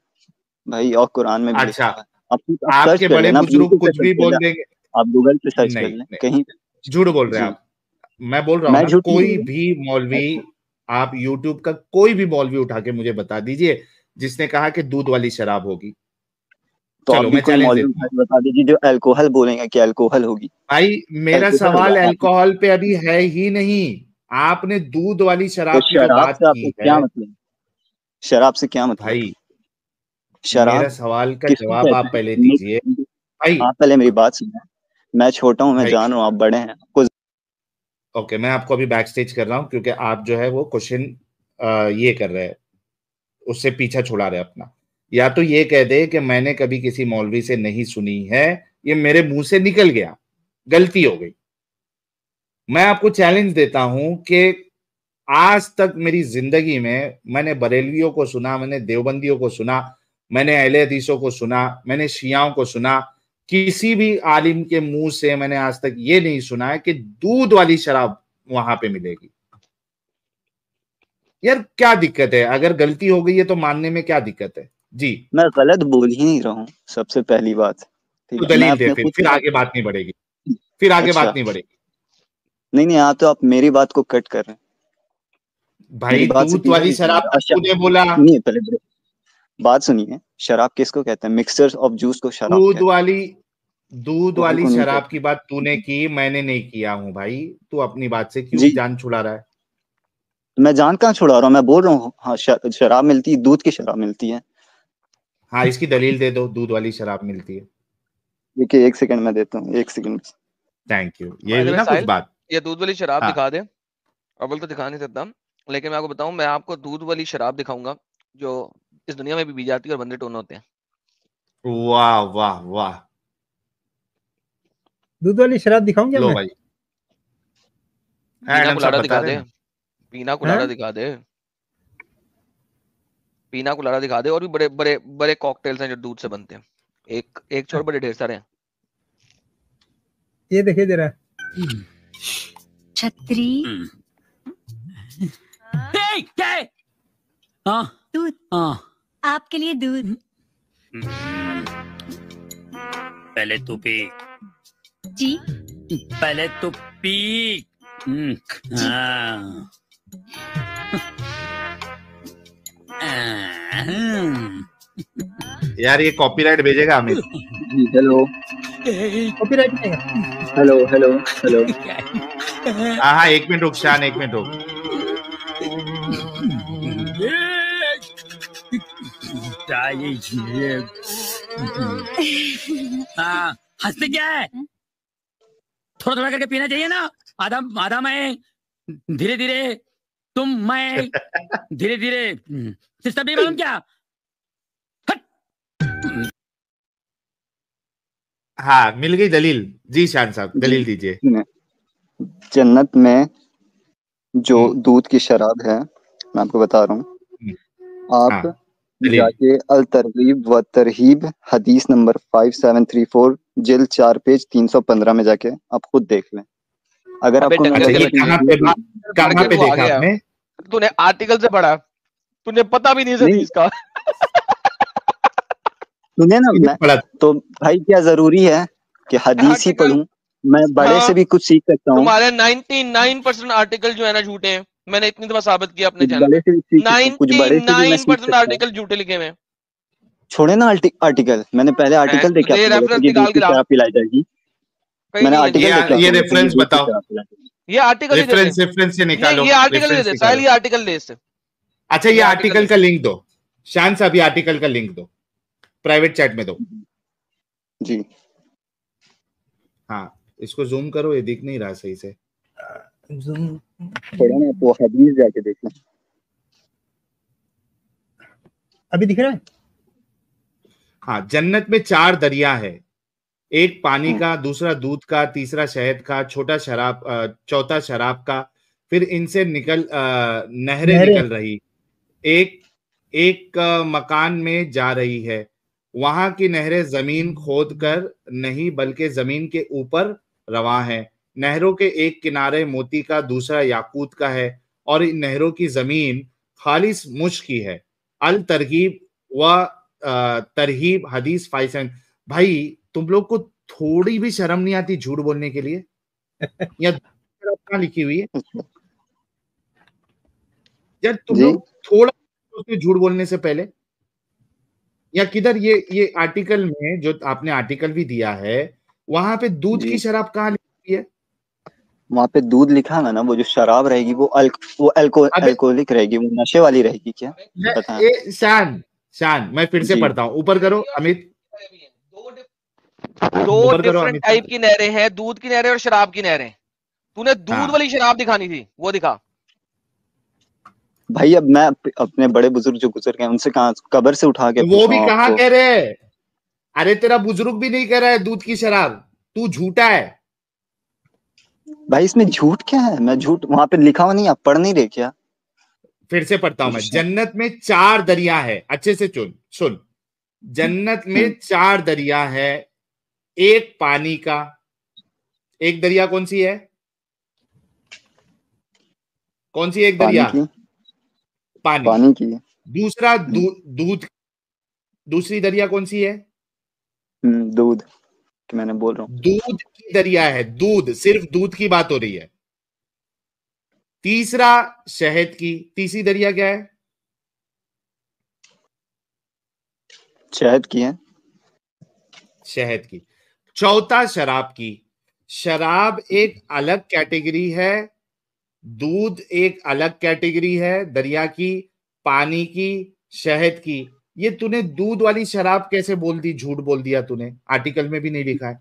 Speaker 1: भाई, और कुरान में भी
Speaker 3: अच्छा,
Speaker 1: लिखा है। आप सर्च
Speaker 3: आपके
Speaker 1: कर
Speaker 3: बड़े
Speaker 1: लेना, आप
Speaker 3: बुजुर्ग
Speaker 1: यूट्यूब पे
Speaker 3: कुछ
Speaker 1: सर्च
Speaker 3: भी
Speaker 1: कर
Speaker 3: बोल
Speaker 1: लेना,
Speaker 3: देंगे?
Speaker 1: आप गूगल पे सर्च कर
Speaker 3: नहीं
Speaker 1: लें
Speaker 3: नहीं,
Speaker 1: कहीं पे।
Speaker 3: झूठ बोल रहे हैं
Speaker 1: जी।
Speaker 3: आप। मैं बोल रहा हूं
Speaker 1: मैं
Speaker 3: ना,
Speaker 1: झूठ नहीं
Speaker 3: कोई
Speaker 1: बोल
Speaker 3: भी मौलवी,
Speaker 1: रहा। अच्छा।
Speaker 3: आप यूट्यूब का कोई भी मौलवी उठा के मुझे बता दीजिए जिसने कहा कि दूध वाली शराब होगी।
Speaker 1: तो आप
Speaker 3: चलो
Speaker 1: भी
Speaker 3: मैं
Speaker 1: कोई
Speaker 3: चैलेंज
Speaker 1: मौलवी
Speaker 3: देता
Speaker 1: उठा
Speaker 3: हूँ।
Speaker 1: के बता दीजिए जो अल्कोहल बोलेंगे कि अल्कोहल होगी।
Speaker 3: भाई, मेरा
Speaker 1: अल्कोहल
Speaker 3: सवाल
Speaker 1: होगा आप।
Speaker 3: अल्कोहल पे अभी है ही नहीं। आपने दूध वाली
Speaker 1: तो
Speaker 3: शराब की जो
Speaker 1: शराब
Speaker 3: बात
Speaker 1: से आपको
Speaker 3: की है,
Speaker 1: क्या मतलब? शराब से क्या मतलब?
Speaker 3: भाई मेरा
Speaker 1: शराब
Speaker 3: सवाल का
Speaker 1: किसको
Speaker 3: जवाब आप
Speaker 1: कहते
Speaker 3: पहले
Speaker 1: हैं?
Speaker 3: दीजिए। भाई,
Speaker 1: आप पहले मेरी बात सुनिए। मैं छोटा हूँ, मैं
Speaker 3: भाई,
Speaker 1: जान रहा हूँ, आप बड़े हैं, आपको।
Speaker 3: ओके, मैं आपको अभी बैक स्टेज कर रहा हूँ क्योंकि आप जो है वो क्वेश्चन ये कर रहे हैं, उससे पीछा छुड़ा रहे अपना। या तो ये कह दे कि मैंने कभी किसी मौलवी से नहीं सुनी है, ये मेरे मुंह से निकल गया, गलती हो गई। मैं आपको चैलेंज देता हूं कि आज तक मेरी जिंदगी में मैंने बरेलवियों को सुना, मैंने देवबंदियों को सुना, मैंने अहले हदीसों को सुना, मैंने शियाओं को सुना, किसी भी आलिम के मुंह से मैंने आज तक ये नहीं सुना है कि दूध वाली शराब वहां पे मिलेगी। यार क्या दिक्कत है? अगर गलती हो गई है तो मानने में क्या दिक्कत है? जी,
Speaker 1: मैं गलत बोल ही नहीं रहा हूँ, सबसे पहली बात। ठीक
Speaker 3: तो
Speaker 1: है, मैं
Speaker 3: दलील दे,
Speaker 1: अपने खुद
Speaker 3: फिर
Speaker 1: का।
Speaker 3: आगे बात नहीं बढ़ेगी। फिर आगे बात
Speaker 1: अच्छा।
Speaker 3: नहीं बढ़ेगी।
Speaker 1: नहीं नहीं, यहाँ तो आप मेरी बात को कट कर रहे हैं।
Speaker 3: भाई
Speaker 1: मेरी बात से
Speaker 3: दूध
Speaker 1: पीछे
Speaker 3: वाली
Speaker 1: कीजिए।
Speaker 3: शराब तूने बोला,
Speaker 1: नहीं, पहले बात सुनिए। शराब किसको कहते हैं? मिक्सचर ऑफ जूस को शराब
Speaker 3: दूध
Speaker 1: कहते हैं।
Speaker 3: वाली
Speaker 1: को नहीं
Speaker 3: शराब
Speaker 1: कहते।
Speaker 3: की बात तूने की, मैंने नहीं किया हूं भाई। तू अपनी बात से क्यों
Speaker 1: जी,
Speaker 3: जान छुड़ा रहा है?
Speaker 1: मैं जान कहाँ छुड़ा रहा हूँ, मैं बोल रहा हूँ हाँ, शराब मिलती है, दूध की शराब मिलती है।
Speaker 3: हाँ, इसकी दलील दे दो, दूध वाली शराब मिलती है।
Speaker 1: देखिए 1 सेकंड में देता हूँ, 1 सेकंड।
Speaker 3: Thank you. ये
Speaker 2: बाय द
Speaker 3: हुई
Speaker 2: वे
Speaker 3: ना कुछ
Speaker 2: साहिल,
Speaker 3: बात।
Speaker 2: ये दूध वाली शराब
Speaker 3: हाँ,
Speaker 2: दिखा दे। अव्वल तो दिखा नहीं सकता, लेकिन मैं आपको बताऊं, मैं आपको दूध वाली शराब दिखाऊंगा जो इस दुनिया में भी पी जाती है और बंदे टोन होते हैं।
Speaker 3: वाह वाह वाह।
Speaker 5: दूध वाली शराब दिखाऊं क्या
Speaker 3: लो
Speaker 5: मैं?
Speaker 3: भाई,
Speaker 2: पीना
Speaker 3: एडम साहब
Speaker 2: कुलाड़ा
Speaker 3: बता
Speaker 2: दिखा
Speaker 3: रहे
Speaker 2: दे,
Speaker 3: हैं ना।
Speaker 2: पीना कुलाड़ा
Speaker 5: हाँ?
Speaker 2: दिखा दे, पीना कुलाड़ा दिखा दे। और भी बड़े बड़े बड़े कॉकटेल्स हैं जो दूध से बनते हैं। एक एक छोड़, बड़े ढेर सारे हैं।
Speaker 5: ये देखिए जरा।
Speaker 6: छतरी
Speaker 7: क्या है? हाँ
Speaker 6: दूध,
Speaker 7: हाँ,
Speaker 6: आपके लिए दूध।
Speaker 7: पहले तू पी,
Speaker 6: जी
Speaker 7: पहले तू पी। हाँ।
Speaker 3: यार ये कॉपीराइट भेजेगा अमित।
Speaker 1: जी, हेलो
Speaker 5: कॉपीराइट नहीं है।
Speaker 1: Hello hello hello.
Speaker 3: हाँ हाँ, 1 मिनट रुक शान, 1 मिनट रुक।
Speaker 7: हाँ, हंसते क्या है? थोड़ा थोड़ा करके पीना चाहिए ना। आधा आधा मैं, धीरे धीरे तुम, मैं धीरे धीरे। सिस्टम नहीं मालूम क्या?
Speaker 3: हाँ, मिल गई दलील। जी शान साहब, दलील दीजिए।
Speaker 1: जन्नत में जो दूध की शराब है, मैं आपको बता रहा हूँ। आप
Speaker 3: हाँ, दलील।
Speaker 1: जाके अल तरगीब व तरहीब हदीस नंबर 5734 जिल्द 4 पेज 315 में जाके आप खुद देख लें। अगर
Speaker 2: अबे
Speaker 1: आपको
Speaker 2: डंगर
Speaker 3: अच्छा,
Speaker 2: के
Speaker 3: ये
Speaker 2: बच्चे,
Speaker 3: कहाँ
Speaker 2: पढ़ के
Speaker 3: पे
Speaker 2: तू आ
Speaker 3: देखा
Speaker 2: गया,
Speaker 3: आपने?
Speaker 2: तूने आर्टिकल से पढ़ा, तूने पता भी नहीं इस
Speaker 1: नहीं
Speaker 2: हदीस का।
Speaker 1: सुने ना, मैं
Speaker 3: पढ़ा।
Speaker 1: तो भाई क्या जरूरी है कि हदीस ही
Speaker 2: आर्टिकल,
Speaker 1: पढ़ूं? मैं बड़े
Speaker 2: हाँ,
Speaker 1: से भी कुछ सीख सकता हूँ।
Speaker 2: तुम्हारे 99% आर्टिकल जो है ना झूठे हैं। मैंने इतनी दफा साबित किया अपने
Speaker 1: कुछ
Speaker 2: चैनल
Speaker 1: बड़े
Speaker 2: पे।
Speaker 1: से भी सीख सकता हूँ, कुछ बड़े से भी मैं सीख
Speaker 2: 99%
Speaker 1: सकता हूँ।
Speaker 2: आर्टिकल झूठे लिखे हुए हैं।
Speaker 1: छोड़े ना आर्टिकल, मैंने पहले आर्टिकल देखे,
Speaker 2: तुझे
Speaker 1: आपको बोला था
Speaker 2: रेफरेंस
Speaker 1: कि दूध
Speaker 2: निकाल
Speaker 1: की
Speaker 2: के ला,
Speaker 1: शराब पिलाई जाएगी।
Speaker 2: कहीं
Speaker 1: मैंने
Speaker 2: नहीं है।
Speaker 1: आर्टिकल देखे,
Speaker 3: ये
Speaker 1: आपको बोला था कि
Speaker 3: रेफरेंस
Speaker 1: दूध की
Speaker 3: बताओ,
Speaker 1: शराब पिलाई जाएगी।
Speaker 2: ये आर्टिकल ही दे दे,
Speaker 3: रेफरेंस से
Speaker 2: ये
Speaker 3: निकालो,
Speaker 2: ये आर्टिकल दे
Speaker 3: रेफरेंस
Speaker 2: दे
Speaker 3: निकालो।
Speaker 2: साहिल, ये आर्टिकल दे इससे।
Speaker 3: अच्छा, ये
Speaker 2: ये आर्टिकल
Speaker 3: आर्टिकल का लिंक दो शान साहब, ये आर्टिकल का लिंक दो, प्राइवेट चैट में दो।
Speaker 1: जी
Speaker 3: हाँ, इसको जूम करो, ये दिख नहीं रहा सही से।
Speaker 1: थोड़ा ना, वो हदीस जाके देख लें।
Speaker 5: अभी दिख रहा है?
Speaker 3: हाँ, जन्नत में 4 दरिया है। एक पानी का, दूसरा दूध का, तीसरा शहद का, चौथा शराब का। फिर इनसे नहरें
Speaker 5: नहरें।
Speaker 3: निकल रही, एक एक मकान में जा रही है। वहां की नहरें जमीन खोद कर नहीं बल्कि जमीन के ऊपर रवां है। नहरों के एक किनारे मोती का, दूसरा याकूत का है, और इन नहरों की जमीन खालिस मुश्क की है। अल तरगीब व तरहीब हदीस 57। भाई तुम लोग को थोड़ी भी शर्म नहीं आती झूठ बोलने के लिए? या कहाँ लिखी हुई है यार? तुम
Speaker 1: जी
Speaker 3: लोग थोड़ा सोचते झूठ बोलने से पहले? या किधर ये आर्टिकल में जो आपने आर्टिकल भी दिया है, वहां पे दूध की
Speaker 1: जी,
Speaker 3: शराब कहाँ लिखी है?
Speaker 1: वहां पे दूध लिखा है ना, वो जो शराब रहेगी वो
Speaker 3: अबे
Speaker 1: अल्कोहलिक रहेगी, वो नशे वाली रहेगी क्या? बताएं।
Speaker 3: शान, मैं फिर से
Speaker 1: जी
Speaker 3: पढ़ता हूँ, ऊपर करो अमित,
Speaker 2: दो
Speaker 3: ऊपर करो
Speaker 2: डिफरेंट
Speaker 3: अमित
Speaker 2: टाइप
Speaker 3: साहब।
Speaker 2: की नहरें हैं, दूध की नहरें और शराब की नहरें। तूने दूध
Speaker 3: हाँ
Speaker 2: वाली शराब दिखानी थी, वो दिखा।
Speaker 1: भाई, अब मैं अपने बड़े बुजुर्ग जो गुजर गए उनसे कहाँ कब्र से उठा के
Speaker 3: तो वो
Speaker 1: पूछता
Speaker 3: भी
Speaker 1: हूँ
Speaker 3: कहाँ
Speaker 1: आपको?
Speaker 3: कह रहे हैं? अरे तेरा बुजुर्ग भी नहीं कह रहा है दूध की शराब, तू झूठा है।
Speaker 1: भाई इसमें झूठ क्या है? मैं झूठ, वहां पे लिखा हुआ नहीं, आप पढ़ नहीं रहे क्या?
Speaker 3: फिर से पढ़ता हूं मैं। जन्नत में 4 दरिया है, अच्छे से सुन। जन्नत में 4 दरिया है। एक पानी का, एक दरिया कौन सी है? कौन सी एक
Speaker 1: पानी
Speaker 3: दरिया?
Speaker 1: की,
Speaker 3: पानी।
Speaker 1: पानी की।
Speaker 3: दूसरा दूध, दूसरी दरिया कौन सी है?
Speaker 1: दूध कि मैंने बोल रहा हूँ।
Speaker 3: दूध की दरिया है, दूध, सिर्फ दूध की बात हो रही है। तीसरा शहद की, तीसरी दरिया क्या है?
Speaker 1: शहद की है।
Speaker 3: शहद की। चौथा शराब की। शराब एक अलग कैटेगरी है, दूध एक अलग कैटेगरी है, दरिया की, पानी की, शहद की। ये तूने दूध वाली शराब कैसे बोल दी? झूठ बोल दिया तूने, आर्टिकल में भी नहीं लिखा है।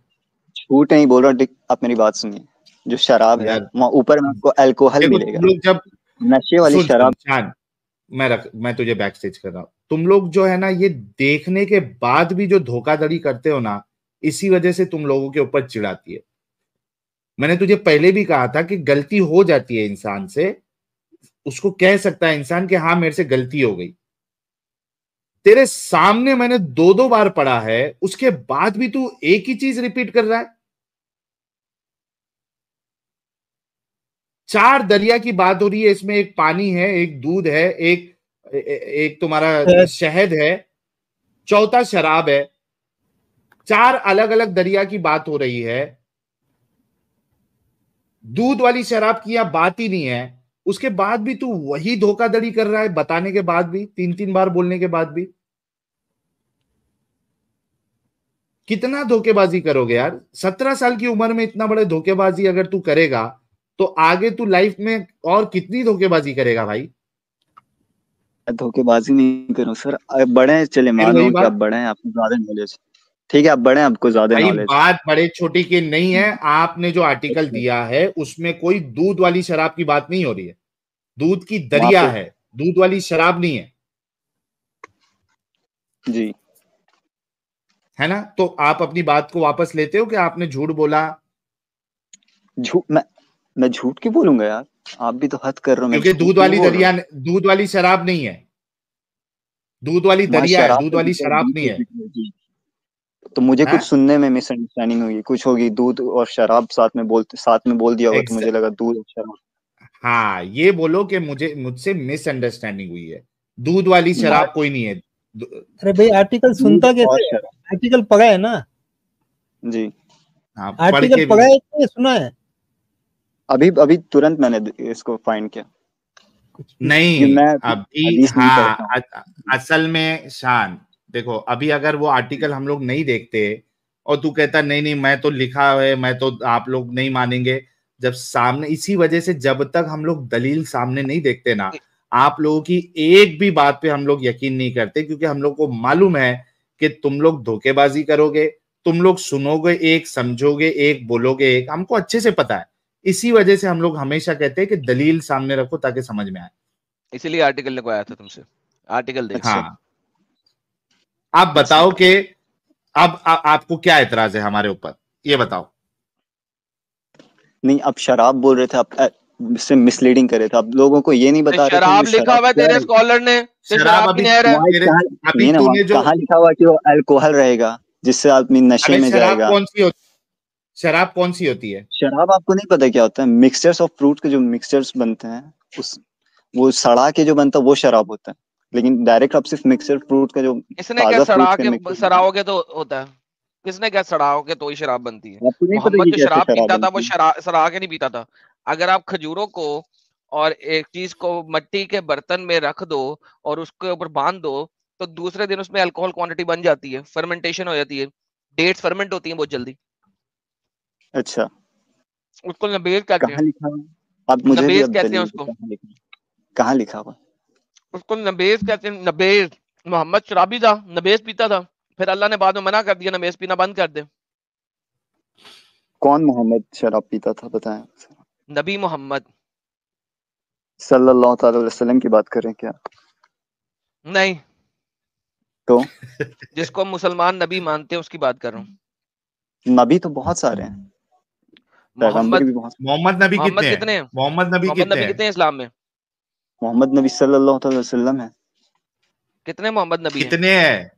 Speaker 1: झूठ नहीं बोल रहा, आप मेरी बात सुनिए। जो शराब है
Speaker 3: यार
Speaker 1: वहाँ ऊपर में आपको अल्कोहल
Speaker 3: देखो,
Speaker 1: मिलेगा,
Speaker 3: तुम लोग जब
Speaker 1: नशे वाली
Speaker 3: सुन
Speaker 1: शराब।
Speaker 3: शान, मैं तुझे बैक स्टेज कर रहा हूं। तुम लोग जो है ना, ये देखने के बाद भी जो धोखाधड़ी करते हो ना, इसी वजह से तुम लोगों के ऊपर चिढ़ाती है। मैंने तुझे पहले भी कहा था कि गलती हो जाती है इंसान से, उसको कह सकता है इंसान कि हाँ मेरे से गलती हो गई। तेरे सामने मैंने 2-2 बार पढ़ा है, उसके बाद भी तू एक ही चीज रिपीट कर रहा है। 4 दरिया की बात हो रही है, इसमें एक पानी है, एक दूध है, एक तुम्हारा शहद है, चौथा शराब है। 4 अलग अलग दरिया की बात हो रही है। दूध वाली शराब की यहां बात ही नहीं है। उसके बाद भी तू वही धोखाधड़ी कर रहा है, बताने के बाद भी, 3-3 बार बोलने के बाद भी। कितना धोखेबाजी करोगे यार? 17 साल की उम्र में इतना बड़े धोखेबाजी अगर तू करेगा तो आगे तू लाइफ में और कितनी धोखेबाजी करेगा भाई?
Speaker 1: धोखेबाजी नहीं करूं सर, बड़े चले
Speaker 3: फिर
Speaker 1: मान
Speaker 3: वही
Speaker 1: लो कि आप
Speaker 3: बात
Speaker 1: बड़े हैं, आपको ज्यादा नॉलेज। ठीक है, आप बड़े हैं, आपको ज्यादा
Speaker 3: भाई,
Speaker 1: नॉलेज।
Speaker 3: बात बड़े छोटे की नहीं है। आपने जो आर्टिकल दिया है उसमें कोई दूध वाली शराब की बात नहीं हो रही है। दूध की
Speaker 1: वहां
Speaker 3: दरिया
Speaker 1: पे
Speaker 3: है, दूध वाली शराब नहीं है,
Speaker 1: जी
Speaker 3: है ना? तो आप अपनी बात को वापस लेते हो कि आपने झूठ बोला?
Speaker 1: झूठ मैं झूठ क्यों बोलूंगा यार? आप भी तो हद कर रहे हो, मैं
Speaker 3: क्योंकि
Speaker 1: झूठ नहीं बोल रहा हूँ।
Speaker 3: दूध वाली शराब नहीं है, दूध वाली
Speaker 1: वहाँ
Speaker 3: दरिया है,
Speaker 1: शराब
Speaker 3: दूध
Speaker 1: तो
Speaker 3: वाली
Speaker 1: पीते हैं,
Speaker 3: शराब
Speaker 1: दूध
Speaker 3: नहीं
Speaker 1: तो
Speaker 3: है।
Speaker 1: पीते हैं जी। तो मुझे
Speaker 3: है
Speaker 1: कुछ सुनने में मिसअंडरस्टैंडिंग हुई, कुछ होगी, दूध और शराब साथ में बोल दिया होगा, तो मुझे लगा दूध और शराब।
Speaker 3: हाँ, ये बोलो कि मुझसे मिसअंडरस्टैंडिंग हुई है। दूध वाली शराब कोई नहीं है।
Speaker 5: अरे भाई आर्टिकल
Speaker 1: दूध
Speaker 5: सुनता
Speaker 1: और
Speaker 5: कैसे है?
Speaker 1: शराब
Speaker 5: आर्टिकल पढ़ा है ना?
Speaker 1: जी।
Speaker 3: हाँ, पढ़
Speaker 5: आर्टिकल
Speaker 3: के
Speaker 5: पढ़ा है कि सुना है?
Speaker 1: अभी तुरंत मैंने इसको फाइंड किया कि
Speaker 3: नहीं,
Speaker 1: मैं
Speaker 3: अभी
Speaker 1: हदीस नहीं पढ़ता हूँ।
Speaker 3: हाँ, असल में शान देखो, अभी अगर वो आर्टिकल हम लोग नहीं देखते और तू कहता नहीं नहीं मैं तो लिखा है, मैं तो, आप लोग नहीं मानेंगे जब सामने, इसी वजह से जब तक हम लोग दलील सामने नहीं देखते ना, आप लोगों की एक भी बात पे हम लोग यकीन नहीं करते, क्योंकि हम लोग को मालूम है कि तुम लोग धोखेबाजी करोगे, तुम लोग सुनोगे एक, समझोगे एक, बोलोगे एक, हमको अच्छे से पता है। इसी वजह से हम लोग हमेशा कहते हैं कि दलील सामने रखो ताकि समझ में आए।
Speaker 2: इसीलिए आर्टिकल लगवाया था तुमसे, आर्टिकल देख।
Speaker 1: अच्छा।
Speaker 3: हाँ, आप बताओ कि अब आपको क्या एतराज है हमारे ऊपर, ये बताओ।
Speaker 1: नहीं, आप शराब बोल रहे थे, आप इससे मिसलीडिंग कर रहे थे, आप लोगों को ये नहीं बता रहे थे
Speaker 2: शराब
Speaker 1: कि
Speaker 2: लिखा हुआ है
Speaker 1: क्या
Speaker 2: तेरे
Speaker 1: है।
Speaker 2: स्कॉलर ने, शराब की
Speaker 3: अभी
Speaker 2: नहर है।
Speaker 3: अभी तूने जो,
Speaker 1: कहाँ लिखा हुआ कि वो अल्कोहल रहेगा जिससे आदमी नशे
Speaker 3: अबे
Speaker 1: में जाएगा?
Speaker 3: शराब कौन सी होती है?
Speaker 1: शराब आपको नहीं पता क्या होता है? मिक्सचर्स ऑफ फ्रूट के जो मिक्सचर्स बनते हैं, उस वो सड़ा के जो बनता है वो शराब होता है। लेकिन डायरेक्ट आप सिर्फ मिक्सचर फ्रूट का जो
Speaker 2: इसने क्या
Speaker 1: ताजा फ्रूट
Speaker 2: सड़ा
Speaker 1: के
Speaker 2: के
Speaker 1: मिक्सचर,
Speaker 2: सड़ाओगे तो होता है? किसने क्या सड़ाओगे तो ही शराब बनती है?
Speaker 1: आपको नहीं पता
Speaker 2: मोहम्मद
Speaker 1: कि
Speaker 2: जो
Speaker 1: कैसे
Speaker 2: शराब
Speaker 1: शराब
Speaker 2: पीता था
Speaker 1: बनती
Speaker 2: वो
Speaker 1: है?
Speaker 2: सड़ा के नहीं पीता था। अगर आप खजूरों को और एक चीज को मट्टी के बर्तन में रख दो और उसके ऊपर बांध दो तो दूसरे दिन उसमें अल्कोहल क्वांटिटी बन जाती है, फर्मेंटेशन हो जाती है, डेट्स फर्मेंट होती हैं बहुत जल्दी।
Speaker 1: अच्छा,
Speaker 2: उसको नबेज कहते
Speaker 1: कहाँ
Speaker 2: हैं।
Speaker 1: लिखा हुआ है? आप मुझे भी
Speaker 2: नबेज
Speaker 1: अब
Speaker 2: कहते हैं
Speaker 1: दलील
Speaker 2: उसको।
Speaker 1: कहाँ लिखा है? कहाँ लिखा हुआ है?
Speaker 2: उसको नबेज कहते हैं, नबेज। मोहम्मद शराबी था, नबेज पीता था, फिर अल्लाह ने बाद में मना कर दिया नबेज पीना बंद कर दे।
Speaker 1: कौन मोहम्मद शराब पीता था, बताएं?
Speaker 2: नबी मोहम्मद।
Speaker 1: सल्लल्लाहु अलैहि वसल्लम की बात करें क्या?
Speaker 2: नहीं,
Speaker 1: तो
Speaker 2: जिसको मुसलमान नबी मानते हैं उसकी बात कर रहा हूँ।
Speaker 1: नबी तो बहुत सारे हैं, पैगंबर भी बहुत।
Speaker 3: मोहम्मद नबी
Speaker 2: मोहम्मद
Speaker 3: कितने
Speaker 2: कितने
Speaker 3: हैं?
Speaker 2: हैं?
Speaker 3: मोहम्मद नबी
Speaker 2: मोहम्मद
Speaker 3: कितने
Speaker 2: नबी
Speaker 3: हैं?
Speaker 2: कितने हैं इस्लाम में?
Speaker 1: मोहम्मद नबी सल्लल्लाहु अलैहि वसल्लम है।
Speaker 2: कितने मोहम्मद नबी हैं?
Speaker 3: कितने हैं?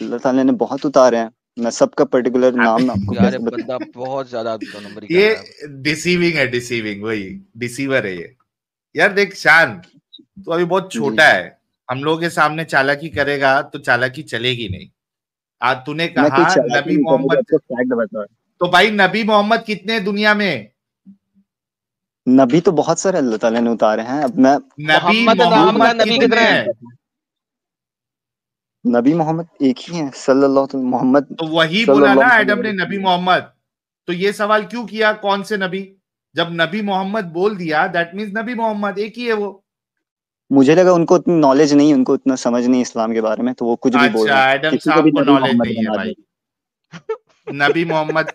Speaker 1: अल्लाह ताला ने बहुत उतारे हैं, मैं सबका पर्टिकुलर नाम आपको
Speaker 2: यार ये
Speaker 1: कैसे
Speaker 2: बंदा
Speaker 1: बताऊं?
Speaker 2: बहुत ज्यादा दो नंबरी कर
Speaker 3: ये
Speaker 2: रहा है।
Speaker 3: डिसीविंग है, डिसीविंग, वही डिसीवर है ये। यार देख शान, तू अभी बहुत
Speaker 1: जी
Speaker 3: छोटा है, हम लोगों के सामने चालाकी करेगा तो चालाकी चलेगी नहीं। आज तूने
Speaker 1: मैं कोई
Speaker 3: कहा
Speaker 1: चालाकी
Speaker 3: नबी
Speaker 1: नहीं कर रहा,
Speaker 3: मोहम्मद,
Speaker 1: आपको फैक्ट बता रहा हूं।
Speaker 3: तो भाई नबी मोहम्मद कितने हैं दुनिया में?
Speaker 1: नबी तो बहुत सारे अल्लाह ताला ने उतारे हैं। अब मैं
Speaker 3: नबी
Speaker 2: मोहम्मद नाम का
Speaker 3: मोहम्मद
Speaker 2: नबी
Speaker 3: कितने
Speaker 2: कितने
Speaker 3: हैं?
Speaker 2: हैं?
Speaker 1: नबी मोहम्मद एक ही है सल्लल्लाहु अलैहि मोहम्मद
Speaker 3: तो वही बोला
Speaker 1: सल्लल्लाहु
Speaker 3: ना
Speaker 1: अलैहि
Speaker 3: एडम ने, नबी मोहम्मद। तो ये सवाल क्यों किया कौन से नबी? जब नबी मोहम्मद बोल दिया दैट मीन्स नबी मोहम्मद एक ही है वो।
Speaker 1: मुझे लगा उनको उतनी नॉलेज नहीं, उनको उतना समझ नहीं इस्लाम के बारे में, तो वो कुछ भी बोल रहे
Speaker 3: अच्छा,
Speaker 1: हैं,
Speaker 3: एडम
Speaker 1: किसी को
Speaker 3: साहब
Speaker 1: भी
Speaker 3: को
Speaker 1: नबी
Speaker 3: नॉलेज
Speaker 1: मोहम्मद
Speaker 3: नहीं है
Speaker 1: बना
Speaker 3: भाई।
Speaker 1: दे।
Speaker 3: नबी मोहम्मद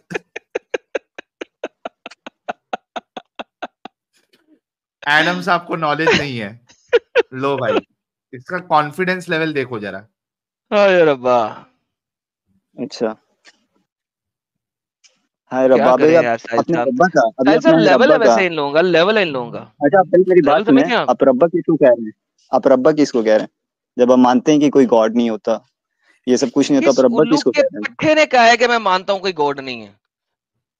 Speaker 3: एडम साहब को नॉलेज नहीं है। लो भाई, इसका कॉन्फिडेंस लेवल देखो जरा।
Speaker 2: हाय रब्बा,
Speaker 1: अच्छा हाय
Speaker 2: क्या
Speaker 1: रब्बा भाई,
Speaker 2: करें
Speaker 1: आप
Speaker 2: यार साहिल
Speaker 1: अपने
Speaker 2: साहब।
Speaker 1: रब्बा का, अभी
Speaker 2: साहिल साहब
Speaker 1: अपने
Speaker 2: लेवल
Speaker 1: रब्बा
Speaker 2: है
Speaker 1: का।
Speaker 2: वैसे इन लोगों का, लेवल है इन लोगों का।
Speaker 1: अच्छा आप पहले मेरी बात
Speaker 2: लेवल
Speaker 1: सुने,
Speaker 2: समझ गए आप?
Speaker 1: आप रब्बा किसको कह रहे हैं? आप रब्बा किसको कह रहे हैं? जब हम मानते हैं कि कोई गॉड नहीं होता, ये सब कुछ नहीं होता,
Speaker 2: किस
Speaker 1: आप रब्बा
Speaker 2: उल्लू
Speaker 1: किसको
Speaker 2: के
Speaker 1: कह रहे हैं?
Speaker 2: पट्टे ने कहा है कि मैं मानता हूं कोई गॉड नहीं है?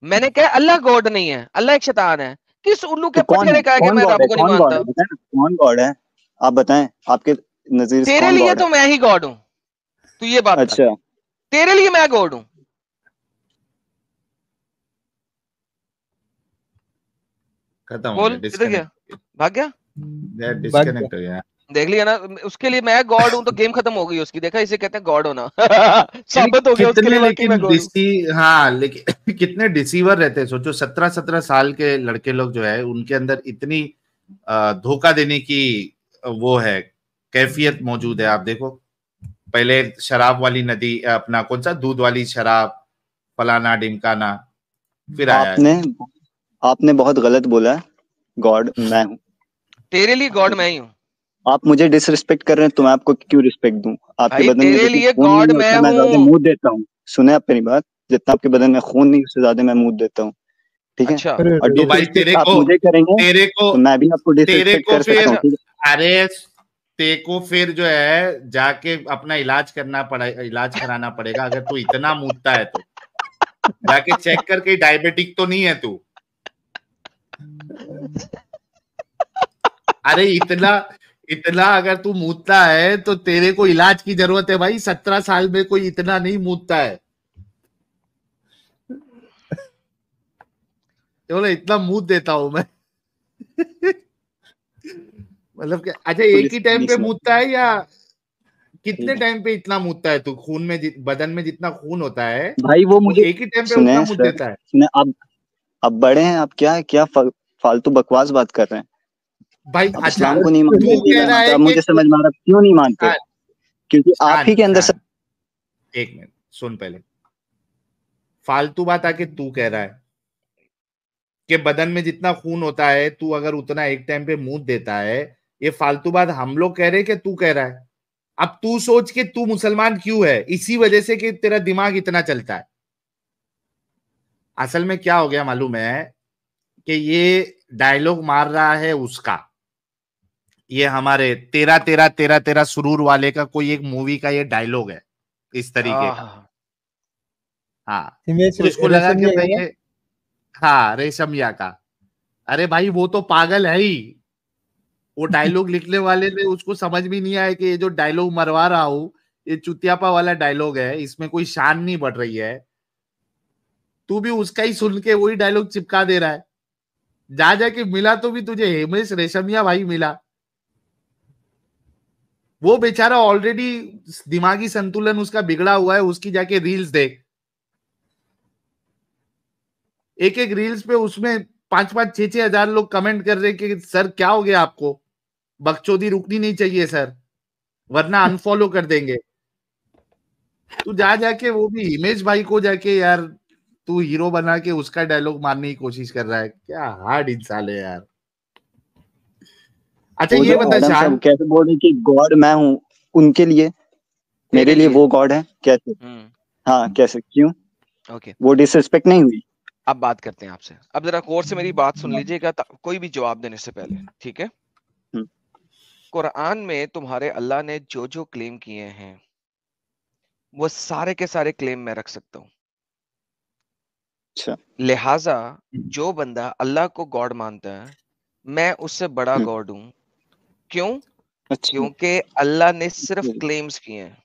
Speaker 2: मैंने कहा अल्लाह गॉड नहीं है, अल्लाह एक शैतान है। किस उल्लू
Speaker 1: तो
Speaker 2: के पट्टे ने कहा है कि
Speaker 1: कौन
Speaker 2: मैं
Speaker 1: गॉड
Speaker 2: रब
Speaker 1: है?
Speaker 2: को नहीं
Speaker 1: कौन गॉड है
Speaker 2: मानता?
Speaker 1: बताएं ना, कौन गॉड है? आप बताएं, आपके नजरिए से
Speaker 2: तेरे
Speaker 1: कौन
Speaker 2: लिए
Speaker 1: गॉड है?
Speaker 2: तो मैं ही गॉड हूं, तू ये बात कर।
Speaker 1: अच्छा
Speaker 2: तेरे लिए मैं गॉड हूं।
Speaker 3: खत्म हो
Speaker 2: बोल
Speaker 3: गया,
Speaker 2: किधर गया,
Speaker 3: डिस्कनेक्ट।
Speaker 2: भाग गया?
Speaker 3: डिस्कनेक्ट हो गया।
Speaker 2: देख लिया ना, उसके लिए मैं गॉड हूं तो गेम खत्म हो गई उसकी। देखा, इसे कहते हैं गॉड होना।
Speaker 3: यानी
Speaker 2: साबित हो गया उसके
Speaker 3: कितने
Speaker 2: लिए वाकई मैं
Speaker 3: लेकिन
Speaker 2: गॉड हूं।
Speaker 3: हाँ लेकिन कितने डिसीवर रहते हैं। सोचो 17-17 साल के लड़के लोग जो है उनके अंदर इतनी धोखा देने की वो है कैफियत मौजूद है। आप देखो, पहले शराब वाली नदी, अपना कौन सा दूध वाली शराब, फलाना ढिमकाना, फिर आया है।
Speaker 1: आपने बहुत गलत बोला है, गॉड मैं हूँ।
Speaker 2: तेरे लिए गॉड मैं ही हूँ
Speaker 1: आप मुझे डिसरिस्पेक्ट कर रहे हैं तो मैं आपको क्यों रिस्पेक्ट दूं? आपके
Speaker 2: भाई।
Speaker 1: बदन में
Speaker 2: तेरे
Speaker 1: जितना
Speaker 2: लिए
Speaker 1: खून
Speaker 2: गॉड
Speaker 1: नहीं है
Speaker 2: मैं
Speaker 1: उतना मैं ज्यादा
Speaker 2: हूँ।
Speaker 1: मुंह देता हूँ। सुने आप मेरी बात, जितना आपके बदन में खून नहीं उससे ज्यादा मैं मुंह देता हूँ, ठीक है?
Speaker 2: अच्छा
Speaker 1: और
Speaker 3: तो भाई
Speaker 1: डिसरिस्पेक्ट आप मुझे करेंगे तो मैं भी आपको
Speaker 3: तेरे
Speaker 1: डिसरिस्पेक्ट
Speaker 3: को
Speaker 1: कर सकता
Speaker 3: फिर,
Speaker 1: हूँ, ठीक है?
Speaker 3: अरे ते को फिर जो है जाके अपना इलाज कराना पड़ेगा। अगर तू इतना मूदता है तो जाके चेक करके, डायबिटिक तो नहीं है तू? अरे इतना इतना अगर तू मूदता है तो तेरे को इलाज की जरूरत है भाई। 17 साल में कोई इतना नहीं मूदता है। तो इतना मूद देता हूं मैं। मतलब कि अच्छा एक ही टाइम पे मूदता है या कितने टाइम पे इतना मूदता है तू? खून में बदन में जितना खून होता है
Speaker 1: भाई वो
Speaker 3: वो
Speaker 1: मुझे
Speaker 3: एक ही टाइम पे
Speaker 1: सुने
Speaker 3: उतना मूद
Speaker 1: सर,
Speaker 3: देता है?
Speaker 1: सुने आप बड़े हैं, आप क्या क्या फालतू बकवास बात कर रहे हैं?
Speaker 3: भाई
Speaker 1: आप
Speaker 3: अच्छा,
Speaker 1: इस्लाम को नहीं मानते,
Speaker 3: तू
Speaker 1: ये
Speaker 3: कह
Speaker 1: नहीं
Speaker 3: रहा
Speaker 1: मानते,
Speaker 3: है
Speaker 1: आप
Speaker 3: कि
Speaker 1: मुझे समझ में आ रहा क्यों नहीं मानते? क्योंकि आप ही
Speaker 3: शांत
Speaker 1: के अंदर
Speaker 3: शांत एक मिनट सुन। पहले फालतू बात आके तू कह रहा है कि बदन में जितना खून होता है तू अगर उतना एक टाइम पे मूद देता है। ये फालतू बात हम लोग कह रहे हैं कि तू कह रहा है? अब तू सोच के तू मुसलमान क्यों है? इसी वजह से कि तेरा दिमाग इतना चलता है। असल में क्या हो गया मालूम है कि ये डायलॉग मार रहा है उसका, ये हमारे तेरा तेरा तेरा तेरा सुरूर वाले का कोई एक मूवी का ये डायलॉग है इस तरीके का। हाँ,
Speaker 5: हिमेश
Speaker 3: तो उसको लगा कि
Speaker 5: रेशमिया
Speaker 3: भाई
Speaker 5: का
Speaker 3: ये, हाँ रेशमिया का। अरे भाई वो तो पागल है ही। वो डायलॉग लिखने वाले ने उसको समझ भी नहीं आया कि ये जो डायलॉग मरवा रहा हूं ये चुतियापा वाला डायलॉग है, इसमें कोई शान नहीं बढ़ रही है। तू भी उसका ही सुन के वही डायलॉग चिपका दे रहा है। जा जाके मिला तो भी तुझे हिमेश रेशमिया भाई मिला। वो बेचारा ऑलरेडी दिमागी संतुलन उसका बिगड़ा हुआ है। उसकी जाके रील्स देख, एक एक रील्स पे उसमें 5-5 6-6 हजार लोग कमेंट कर रहे कि सर क्या हो गया आपको, बकचोदी रुकनी नहीं चाहिए सर, वरना अनफॉलो कर देंगे। तू जा जाके वो भी हिमेश भाई को जाके यार तू हीरो बना के उसका डायलॉग मारने की कोशिश कर रहा है। क्या हार्ड इंसान है यार। अच्छा
Speaker 1: वो
Speaker 3: ये
Speaker 1: जो
Speaker 3: बता
Speaker 1: एडम
Speaker 3: शान,
Speaker 1: साहब कैसे बोल रहे कि गॉड मैं हूँ उनके लिए, मेरे लिए वो गॉड है कैसे? हाँ कैसे, क्यों?
Speaker 2: ओके,
Speaker 1: वो डिसरिस्पेक्ट नहीं हुई?
Speaker 2: अब बात करते हैं आपसे। अब जरा गौर से मेरी बात सुन लीजिएगा, कोई भी जवाब देने से पहले, ठीक है? कुरान में तुम्हारे अल्लाह ने जो जो क्लेम किए हैं वो सारे के सारे क्लेम मैं रख सकता हूँ।
Speaker 1: अच्छा,
Speaker 2: लिहाजा जो बंदा अल्लाह को गॉड मानता है, मैं उससे बड़ा गॉड हूं। क्यों?
Speaker 1: अच्छा,
Speaker 2: क्योंकि अल्लाह ने सिर्फ क्लेम्स किए हैं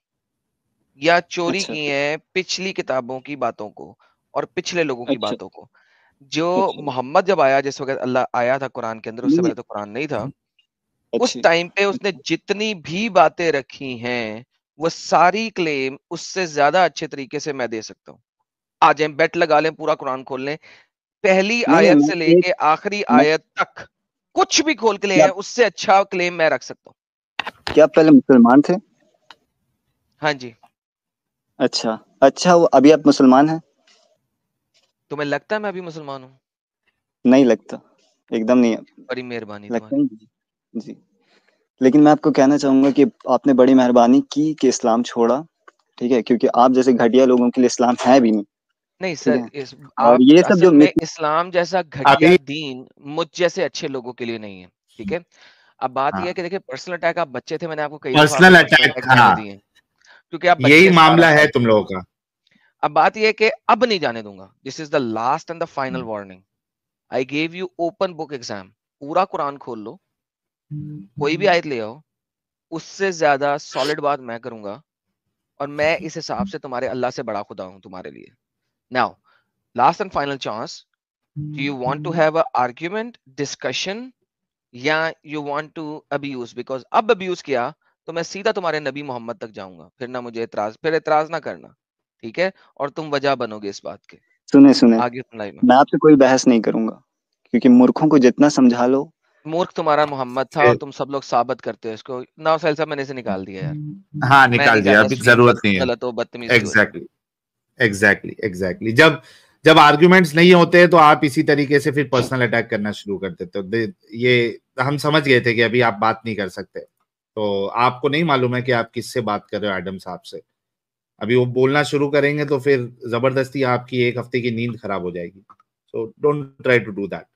Speaker 2: या चोरी
Speaker 1: अच्छा,
Speaker 2: की हैं पिछली किताबों की बातों को और पिछले लोगों की
Speaker 1: अच्छा,
Speaker 2: बातों को। जो
Speaker 1: अच्छा
Speaker 2: मोहम्मद जब आया, जिस वक्त अल्लाह आया था कुरान के अंदर, उससे
Speaker 1: नहीं
Speaker 2: पहले तो कुरान नहीं था, उस
Speaker 1: अच्छी
Speaker 2: टाइम पे उसने जितनी भी बातें रखी हैं वो सारी क्लेम उससे ज्यादा अच्छे तरीके से मैं दे सकता हूँ। आ जाए बेट लगा लें, पूरा कुरान खोल लें, पहली
Speaker 1: नहीं
Speaker 2: आयत
Speaker 1: मैं
Speaker 2: से
Speaker 1: एक
Speaker 2: लेके आखिरी
Speaker 1: मैं
Speaker 2: आयत तक कुछ भी खोल के ले
Speaker 1: क्या
Speaker 2: आए, उससे अच्छा क्लेम मैं रख सकता हूँ।
Speaker 1: क्या आप पहले मुसलमान थे?
Speaker 2: हाँ जी।
Speaker 1: अच्छा अच्छा, वो अभी आप मुसलमान हैं?
Speaker 2: तुम्हें लगता है मैं अभी मुसलमान हूँ?
Speaker 1: नहीं लगता, एकदम नहीं
Speaker 2: बड़ी मेहरबानी
Speaker 1: लगता
Speaker 2: तुम्हारी।
Speaker 1: नहीं जी। लेकिन मैं आपको कहना चाहूंगा कि आपने बड़ी मेहरबानी की कि इस्लाम छोड़ा, ठीक है, क्योंकि आप जैसे घटिया लोगों के लिए इस्लाम है भी नहीं,
Speaker 2: नहीं
Speaker 1: ठीक
Speaker 2: सर,
Speaker 1: है।
Speaker 2: इस
Speaker 1: और
Speaker 2: आप
Speaker 1: ये सब
Speaker 2: असल
Speaker 1: जो
Speaker 2: में
Speaker 1: मिथ
Speaker 2: इस्लाम जैसा घटिया
Speaker 3: अभी
Speaker 2: दीन मुझ जैसे अच्छे लोगों के लिए नहीं है, ठीक है। अब बात यह है
Speaker 3: हाँ,
Speaker 2: कि देखिए, पर्सनल अटैक, आप बच्चे थे, मैंने आपको कई दफा आपको
Speaker 3: पर्सनल
Speaker 2: पर्सनल
Speaker 3: अटैक,
Speaker 2: अटैक जाने
Speaker 3: हाँ,
Speaker 2: दिए हैं, क्योंकि आप
Speaker 3: यही
Speaker 2: बच्चे 17
Speaker 3: मामला है
Speaker 2: साल
Speaker 3: तुम
Speaker 2: के।
Speaker 3: लोगों का।
Speaker 2: अब बात यह है कि अब नहीं जाने दूंगा। This is the last and the final warning. I gave you open book exam. पूरा कुरान खोल लो, कोई भी आयत ले आओ, उससे ज्यादा सॉलिड बात मैं करूंगा, और मैं इस हिसाब से तुम्हारे अल्लाह से बड़ा खुदा हूं तुम्हारे लिए। Now last and final chance, do you want to have a argument discussion, या you want to abuse? because अब abuse किया तो मैं सीधा तुम्हारे नबी मोहम्मद तक जाऊंगा, फिर ना मुझे एतराज, फिर एतराज ना करना, ठीक है, और तुम वजह बनोगे इस बात के
Speaker 1: सुने सुने,
Speaker 2: आगे सुनाई में।
Speaker 1: मैं आपसे कोई बहस नहीं करूंगा, क्योंकि मूर्खों को जितना समझा लो।
Speaker 2: मूर्ख तुम्हारा मोहम्मद था, और
Speaker 3: फिर
Speaker 2: तुम सब लोग साबित करते हो इसको। ना साहिल साहब, मैंने इसे निकाल दिया यार,
Speaker 3: हाँ,
Speaker 2: मैं नहीं
Speaker 3: निकाल दिया,
Speaker 2: चाहता
Speaker 3: अभी
Speaker 2: स्ट्रीम
Speaker 3: जरूरत नहीं है।
Speaker 2: गलत हो, बदतमीजी हो जाए।
Speaker 3: Exactly exactly exactly. जब जब आर्ग्यूमेंट्स नहीं होते तो आप इसी तरीके से फिर पर्सनल अटैक करना शुरू कर देते हो। ये हम समझ गए थे कि अभी आप बात नहीं कर सकते, तो आपको नहीं मालूम है कि आप किससे बात कर रहे हो एडम साहब से। अभी वो बोलना शुरू करेंगे तो फिर जबरदस्ती आपकी एक हफ्ते की नींद खराब हो जाएगी। So don't try to do that.